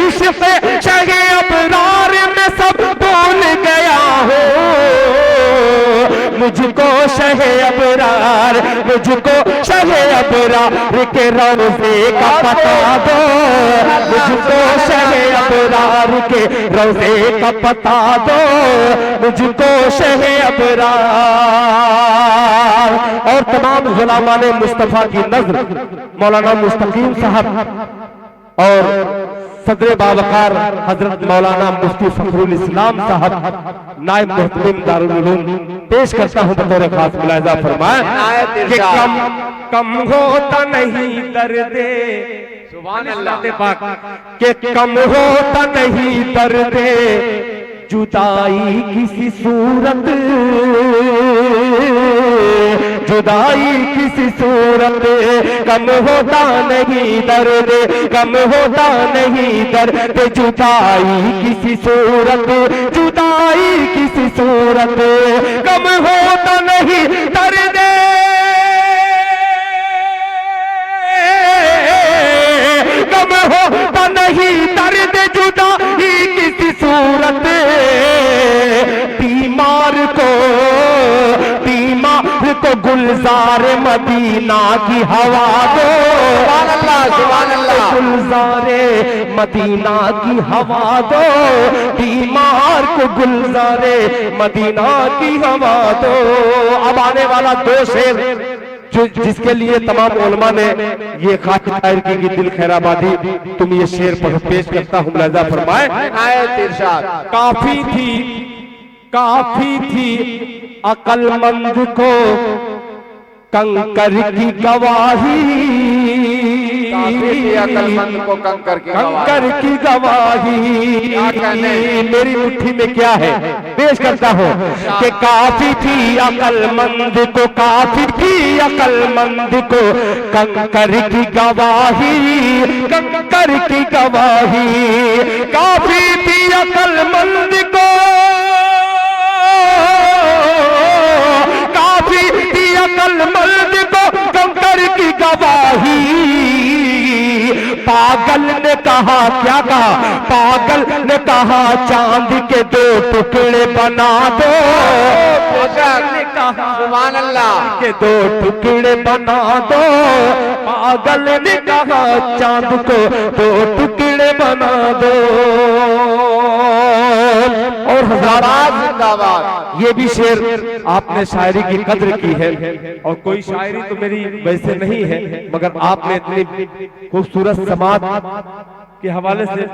इश्क़ शहे अबरार में सब भूल गया हूँ। मुझको शहे अबरार मुझको शहे अबरार के रोज़े का पता दो, मुझको शहे अबरार के रोज़े का पता दो, मुझको शहे अबरार। और तमाम गुलामाने मुस्तफ़ा की नज़र मौलाना मुस्तकीम साहब और सदर बावकार हजरत मौलाना मुफ्ती फखरुल इस्लाम साहब नायब मुहतमिम दारुल उलूम पेश करता हूँ बतौर खास। मुलाहिजा फरमाए कि कम होता नहीं दर्दे सुभान अल्लाह पाक के कम होता नहीं दर्दे जुदाई किसी सूरत, जुदाई किसी सूरत कम होता नहीं दर्द, कम होता नहीं दर्द जुदाई किसी सूरत, जुदाई किसी सूरत कम होता नहीं दर्द, कम होता नहीं दर्द जुदाई किसी सूरत। बीमार को गुलजार मदीना की हवा दो, सुभान अल्लाह सुभान अल्लाह, गुलजार मदीना की हवा दो, बीमार को गुलजार मदीना की हवा दो। अब आने वाला दो शेर जो जिसके लिए तमाम उलमा ने ये खातिर दायर की कि दिल खैराबादी तुम ये शेर पेश करता हूँ, मुलाजा फरमाए। काफी थी अक्लमंद को कंकर की गवाही, अक्लमंद को कंकर की गवाही। मेरी मुट्ठी में क्या है पेश करता हूँ कि काफी थी अक्लमंद को, काफी थी अक्लमंद को कंकर की गवाही, कंकर की गवाही। काफी थी अक्लमंद को, काफी थी अक्लमंद को कंकर की गवाही। पागल ने कहा, क्या कहा? पागल ने कहा चांद के 2 टुकड़े बना दो, ने कहा सुभान अल्लाह के 2 टुकड़े बना दो। पागल ने कहा चांद को 2 टुकड़े बना दो। और हज़रात जिंदाबाद। ये भी शेर आपने शायरी की कद्र की है, और कोई शायरी तो मेरी वैसे नहीं है, मगर आपने इतनी खूबसूरत समात के हवाले से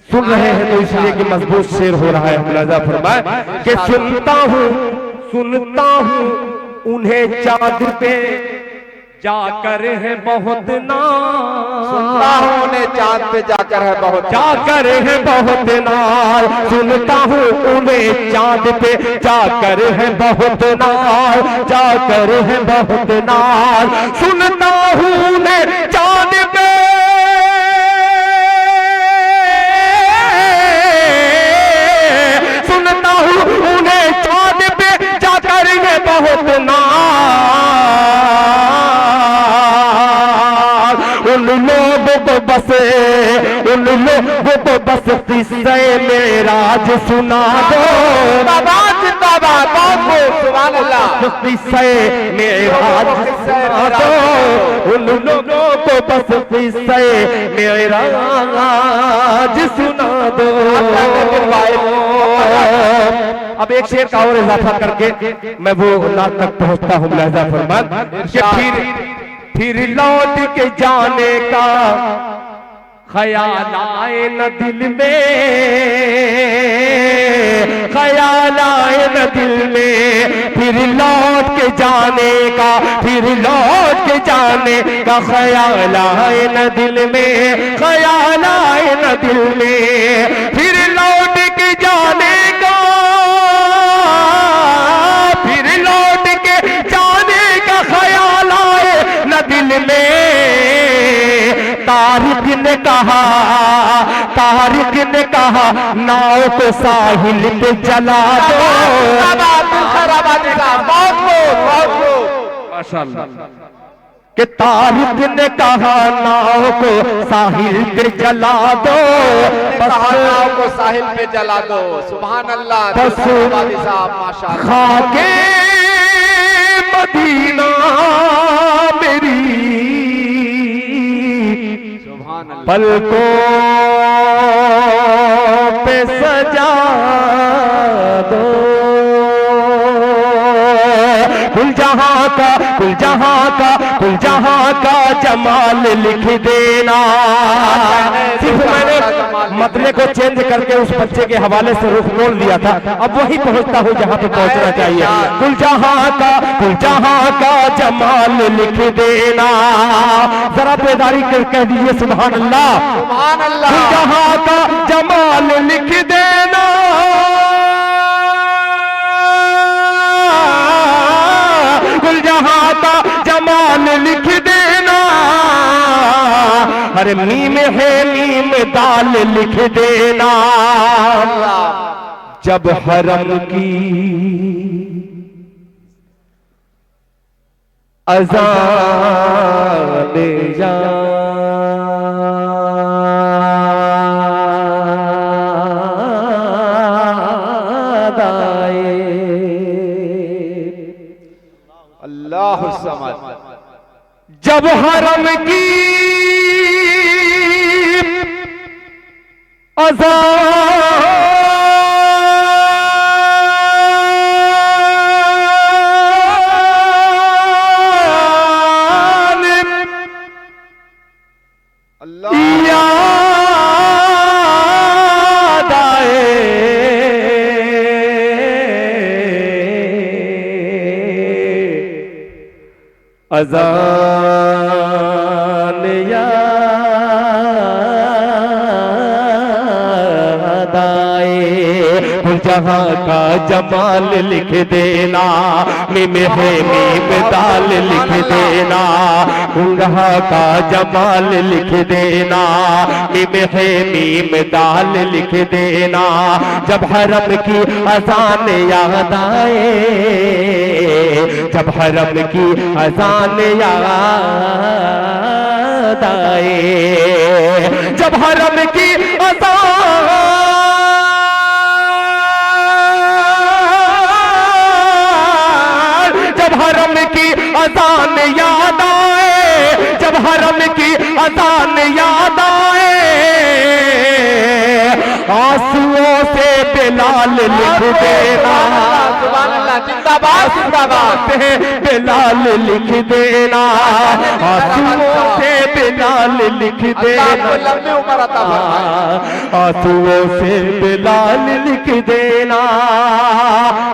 सुन रहे हैं तो इसलिए कि मजबूत शेर हो रहा है। मुलाजा फरमाए कि सुनता हूँ उन्हें चांद पे जाकर है बहुत नाज, सुनता हूँ उन्हें चांद पे जाकर है बहुत, जाकर है बहुत नाज। सुनता हूँ उन्हें चांद पे जाकर है बहुत नाज, जाकर है बहुत नाज। सुनता हूँ उन्हें चांद पे सुनता हूँ उन्हें चांद पे जाकर है बहुत नाज। उन लोगों को बस, उन लोगों को बस किस्से मेराज सुना दो। सुभान अल्लाह। किस्से मेराज सुना दो। उन लोगों को बस किस्से मेराज सुना दो। अब एक शेर का और इजाफा करके मैं वो नात तक पहुंचता हूँ। मुलाहिजा फरमाए फिर लौट के जाने का ख्याल आए न दिल में, ख्याल आए न दिल में। फिर लौट के जाने का, फिर लौट के जाने का ख्याल आए न दिल में, ख्याल आए न दिल में। फिर लौट के जाने का, फिर लौट के जाने का ख्याल आए न दिल में। तारिक ने कहा, तारिक ने कहा नाव को साहिल पे जला दो। माशाअल्लाह। कि तारिक ने कहा नाव को साहिल पे जला दो, नाव को साहिल पे जला दो। सुभान अल्लाह। माशाअल्लाह। खाके मदीना मेरी पलकों पे सजा दो। कुल जहां का, कुल जहां का, कुल जहां का जमाल लिख देना। सिर्फ मैंने मतले को चेंज करके उस बच्चे के हवाले से रुख मोड़ लिया था, अब वही पहुंचता हूँ जहां पे पहुंचना चाहिए। कुल जहां का, कुल जहां का जमाल लिख देना। जरा बेदारी कर कह दीजिए सुभान अल्लाह। सुभान अल्लाह। कुल जहां का जमाल लिख देना। कुल जहां का जमाल लिख देना। हर मीम है मीम दाल लिख देना। जब हरम की अज़ान याद आए। अल्लाह समद। जब हरम की याद आए अज़ान याद आए जहां का जमाल लिख देना मीम है मीम दाल लिख देना जहां का जमाल लिख देना मीम है मीम दाल लिख देना जब हरम की अज़ान याद आए जब हरम की अज़ान याद आए जब हरम की अज़ान हरम की अज़ान याद आए जब हरम की अज़ान याद आए आंसुओं से बिलाल लिख देना जिंदाबाद जिंदाबाद बिलाल लिख देना आंसुओं से बिलाल लिख देना आंसुओं से बिलाल लिख देना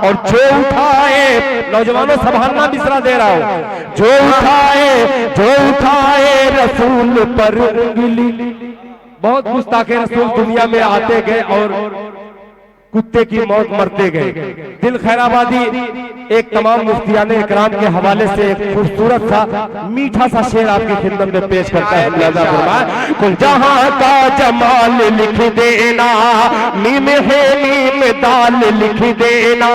और जो उठाए नौजवानों संभालना बिसरा दे रहा हूं जो उठाए रसूल पर उंगली बहुत गुस्ताखे रसूल दुनिया में आते गए और कुत्ते की मौत मरते गए दिल खैराबादी एक तमाम मुफ्तियाने इकराम के हवाले से एक खूबसूरत सा मीठा सा शेर आपकी खिदमत में पेश करता है कुल जहां का जमाल लिख देना मीम है मीम दाल लिख देना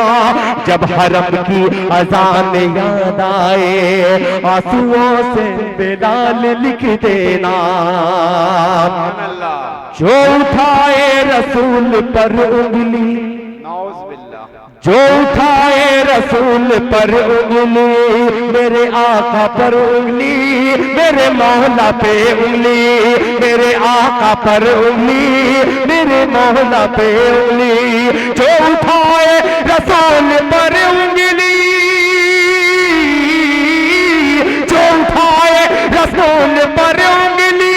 जब हरम की अज़ान याद आए आंसुओं से बिलाल लिख देना जो उठाए रसूल पर उंगली जो उठाए रसूल पर उंगली मेरे आका पर उंगली मेरे मौला पे उंगली मेरे आका पर उंगली मेरे मौला पे उंगली जो उठाए रसूल पर उंगली जो उठाए रसूल पर उंगली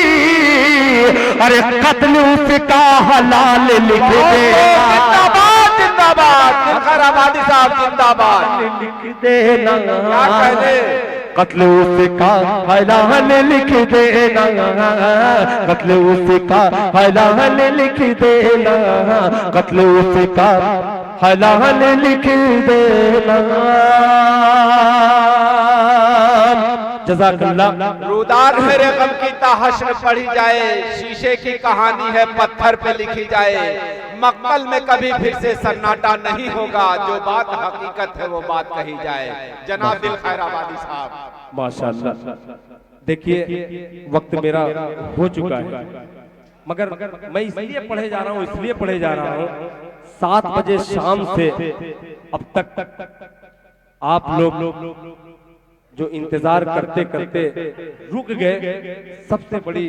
अरे कत्ल उसका हलाल लिख दे खैराबादी साहब जिंदाबाद लिख देना कत्ल उसका हलाल लिख देना कत्ल उसका हलाल लिख देना कत्ल उसका हलाल लिख देना जज़ाकल्लाह रुदार मेरे गम की ताहश्र पढ़ी जाए शीशे की कहानी है पत्थर पे लिखी जाए मक्कल में कभी फिर से सन्नाटा नहीं होगा जो बात हकीकत है वो बात कही जाए जनाब दिल खैराबादी साहब माशाअल्लाह देखिए वक्त मेरा हो चुका है मगर मैं इसलिए पढ़े जा रहा हूँ 7 बजे शाम से अब तक आप लोग जो इंतजार करते करते रुक गए सबसे बड़ी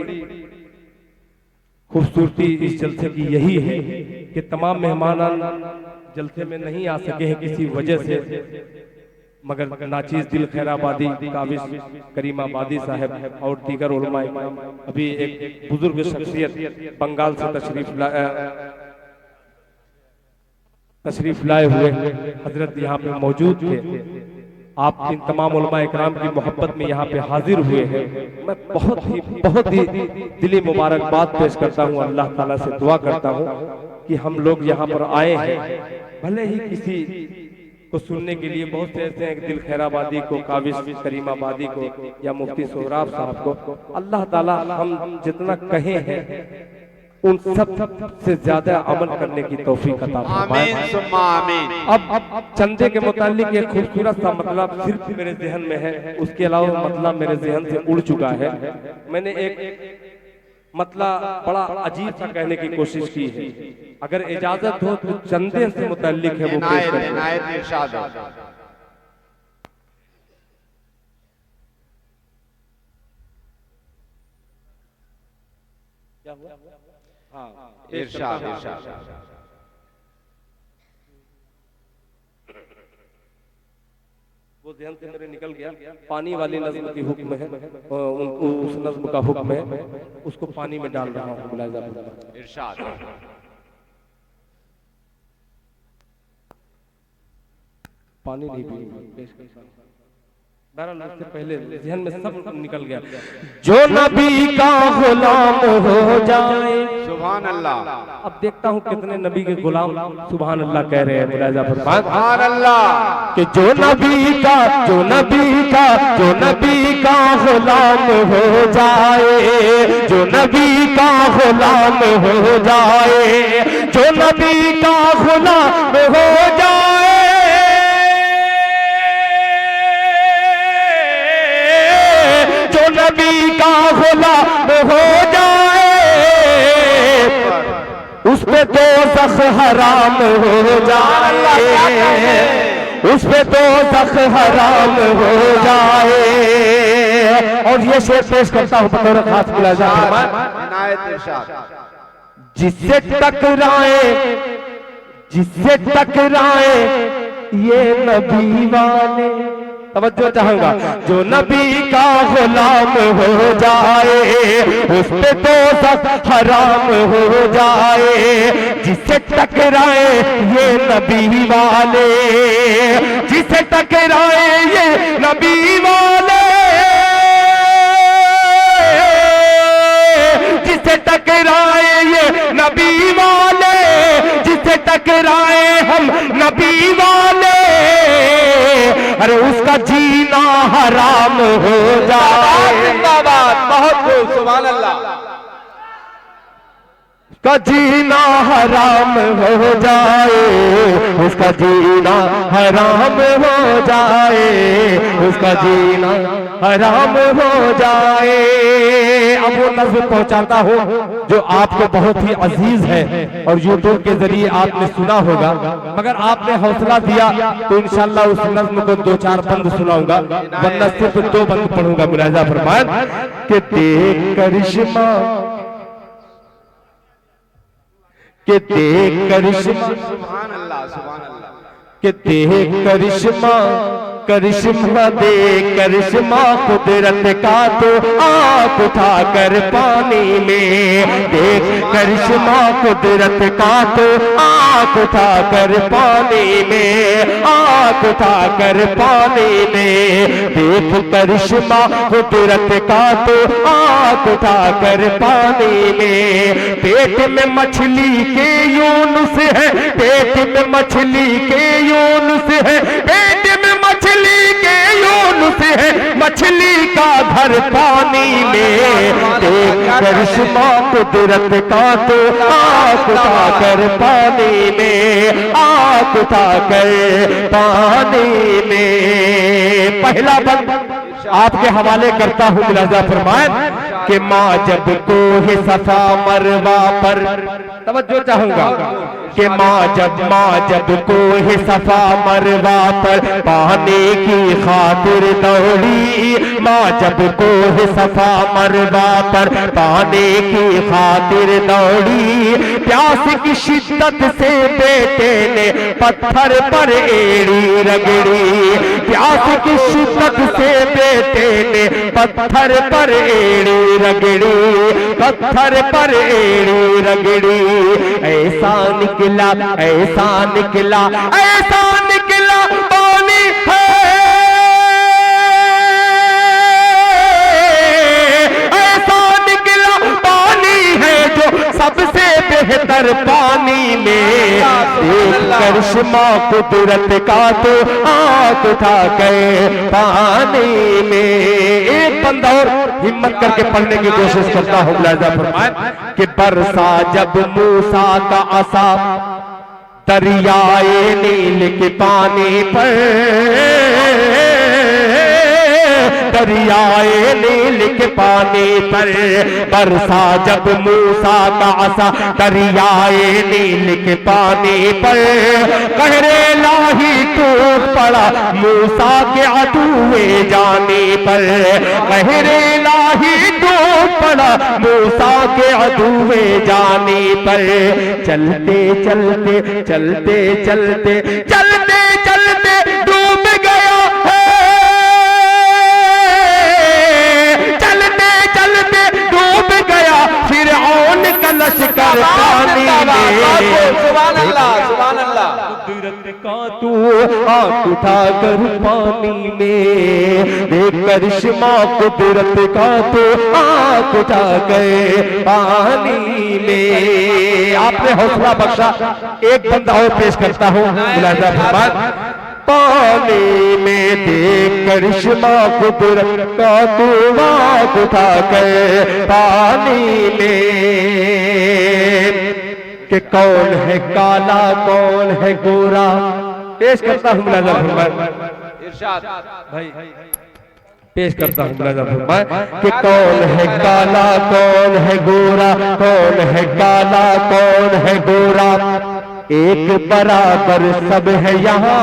खूबसूरती इस जलसे की यही है कि तमाम मेहमान जलसे में नहीं आ सके हैं किसी वजह से मगर नाचीज दिल खैराबादी काबिज करीमाबादी साहब और दीगर उलमा अभी एक बुजुर्ग शख्सियत बंगाल से तशरीफ लाए हुए हजरत यहाँ पे मौजूद थे आप इन तमाम उलमा इकराम की मोहब्बत में यहाँ पे हाजिर हुए हैं मैं बहुत ही दिली मुबारकबाद पेश करता हूँ अल्लाह ताला से दुआ करता हूँ कि हम लोग यहाँ पर आए हैं भले ही किसी को सुनने के लिए बहुत से ऐसे हैं दिल खैराबादी को काबिज करीमाबादी को या मुफ्ती सोहराब साहब को अल्लाह ताला हम जितना कहे हैं उन सब से ज्यादा अमल करने की तौफीक अता फरमाए आमीन। अब चंदे के मुतालिक एक खूबसूरत सा मतलब सिर्फ मेरे जहन में है उसके अलावा मतलब मेरे जहन से उड़ चुका है मैंने एक मतलब बड़ा अजीब सा कहने की कोशिश की है अगर इजाजत हो तो चंदे से मुतालिक है वो पेश करें क्या हुआ इरशाद इरशाद वो ध्यान से मेरे निकल गया। पानी वाली नज्म की हुक्म है, उस नज्म का हुक्म है, उसको पानी में डाल रहा हूँ। मुलाहिजा फरमाएं। इरशाद। पानी नहीं पी, बहरहाल उससे पहले ज़हन में सब निकल गया। जो नबी का गुलाम हो जाए, सुभान अल्लाह। अब देखता हूँ कितने नबी के गुलाम सुभान अल्लाह कह रहे हैं। मुलाहिजा फरमाएं। सुभान अल्लाह। कि जो नबी का गुलाम हो जाए, जो नबी का गुलाम हो जाए, जो नबी का गुलाम हो जाए, जो नबी का गुलाम हो जाए, उस पे दोज़ख हराम हो जाए, उस पे दोज़ख हराम हो जाए। और ये शेर पेश करता हूं बतौर खास मुलाहिजा फरमाएं। इनायत इरशाद। जिससे टकराए ये नबी वाले, तवज्जो चाहूंगा, जो नबी का गुलाम हो जाए, उस पे दोज़ख हराम हो जाए। जिससे टकराए ये नबी वाले, जिससे टकराए ये नबी वाले, जिससे टकराए ये नबी वाले, जिससे टकराए हम नबी वाले, अरे उसका जीना हराम हो जाए। जिंदाबाद। बहुत खूब। सुभान अल्लाह। उसका जीना हराम हो जाए, उसका जीना हराम हो जाए, उसका जीना हराम हो जाए। अब वो नज़्म पहुंचाता हूँ जो आपको बहुत ही अजीज है और यूट्यूब के जरिए आपने सुना होगा, मगर आपने हौसला दिया तो इंशाल्लाह उस नज़्म को 2-4 बंद सुनाऊंगा, वरना सिर्फ 2 बंद पढ़ूंगा। मुलाहिजा फरमाएं कि देख करिश्मा, कि देख करिश्मा, सुभान अल्लाह। सुभान अल्लाह। कि देख करिश्मा, करिश्मा देख करिश्मा कुदरत का तो आँख उठा कर पानी में, देख करिश्मा कुदरत का तो आँख उठा कर पानी में, आँख उठा कर पानी में। देख करिश्मा कुदरत का तो आँख उठा कर पानी में। पेट में मछली के यूनुस है, पेट में मछली के यूनुस है, पेट में मछली के यूनुस है, मछली का घर पानी में। देख करिश्मा कुदरत का तो आँख उठा कर पानी में, आँख उठा कर पानी में। पहला बंद आपके हवाले करता हूँ। मुलाहिजा फरमाएं कि माँ जब कोहे सफा मरवा पर, तवज्जो चाहूंगा, कि माँ जब कोहे सफा मरवा पर पाने की खातिर दौड़ी, माँ जब कोहे सफा मरवा पर पाने की खातिर दौड़ी, प्यास की शिद्दत से बेटे ने पत्थर पर एड़ी रगड़ी, प्यास की शिद्दत से बेटे ने पत्थर पर एड़ी रगड़ी, पत्थर पर एड़ी रगड़ी। ऐसा निकला, ऐसा निकला, ऐसा निकला पानी है, ऐसा निकला पानी है जो सबसे बेहतर पानी में। करिश्मा कुदरत का तो आँख उठा के पानी में। एक बंदा और हिम्मत करके पढ़ने की कोशिश करता हूँ। मुलाहिजा फरमाएं कि बरसा जब मूसा का असा दरियाए नील के पानी पर, दरियाए नील के पानी पर, बरसा जब मूसा का असा दरियाए नील के पानी पर, कहरे लाही टूट पड़ा मूसा के अधूए जाने पर, कहरे लाही टूट पड़ा मूसा के अधूए जाने पर। चलते चलते चलते चलते चलते चलते डूब गया है, तू आंख उठाकर पानी में देख करिश्मा कुदरत का तो आंख उठा गए पानी में। आपने हौसला बख्शा, एक बंदा और पेश करता हूँ, मुलाहिजा फरमाएं। पानी में देख करिश्मा कुदरत का तो आंख उठा गए पानी में कि कौन है काला कौन है गोरा। पेश करता हूँ मुलाहिजा फरमाएं, इरशाद भाई पेश करता हूँ मुलाहिजा फरमाएं कि कौन है काला कौन है गोरा, कौन है काला कौन है गोरा, एक बराबर सब है यहाँ,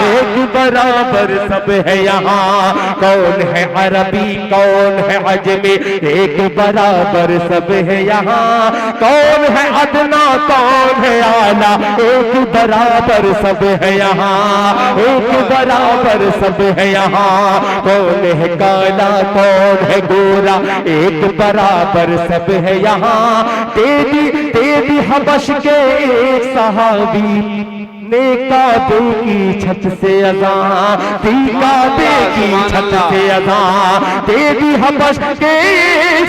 एक बराबर सब है यहाँ। कौन है अरबी कौन है अजमी, एक बराबर सब है यहाँ। कौन है अदना कौन है आला, एक बराबर सब है यहाँ, एक बराबर सब है यहाँ। कौन है काला कौन है गोरा, एक बराबर सब है यहाँ। तेरी हबश के एक सहाबी ने काबे की छत से अज़ान दी, काबे की छत से अज़ान। तेरी हबश के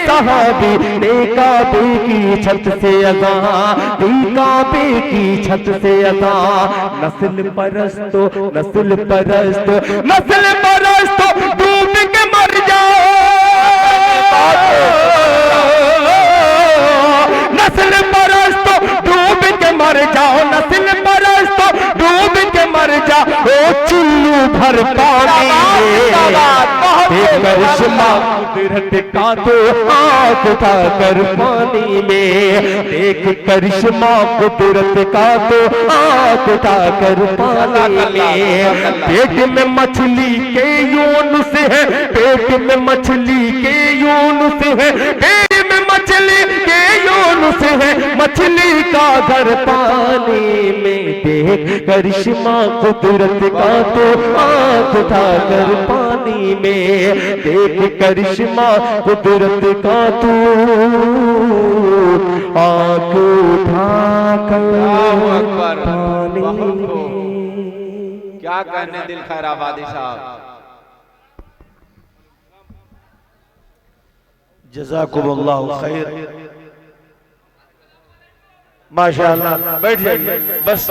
सहाबी ने काबे की छत से अज़ान दी, काबे की छत से अज़ान। नस्ल परस्तो नस्ल परस्तो नस्ल परस्तो डूब के मर जाओ, नस्ल परस्तो डूब के मर जाओ, नस्ल परस्तो डूब के मर जाओ। चुल्लू भर पानी में करिश्मा कुदरत का तो आंख उठाकर पानी में देख करिश्मा कुदरत का तो आंख उठाकर पानी में। पेट में मछली के यूनुस है, पेट में मछली के यूनुस है, पेट में मछली के यूनुस है, मछली का घर पानी में। देख करिश्मा कुदरत का तो आंख उठाकर पानी में, देख करिश्मा कुदरत का तो आंख उठाकर पानी में। क्या कहने दिल खैराबादी साहब। जज़ाकुमुल्लाहु खैर। माशाअल्लाह, बैठ जाइए बस।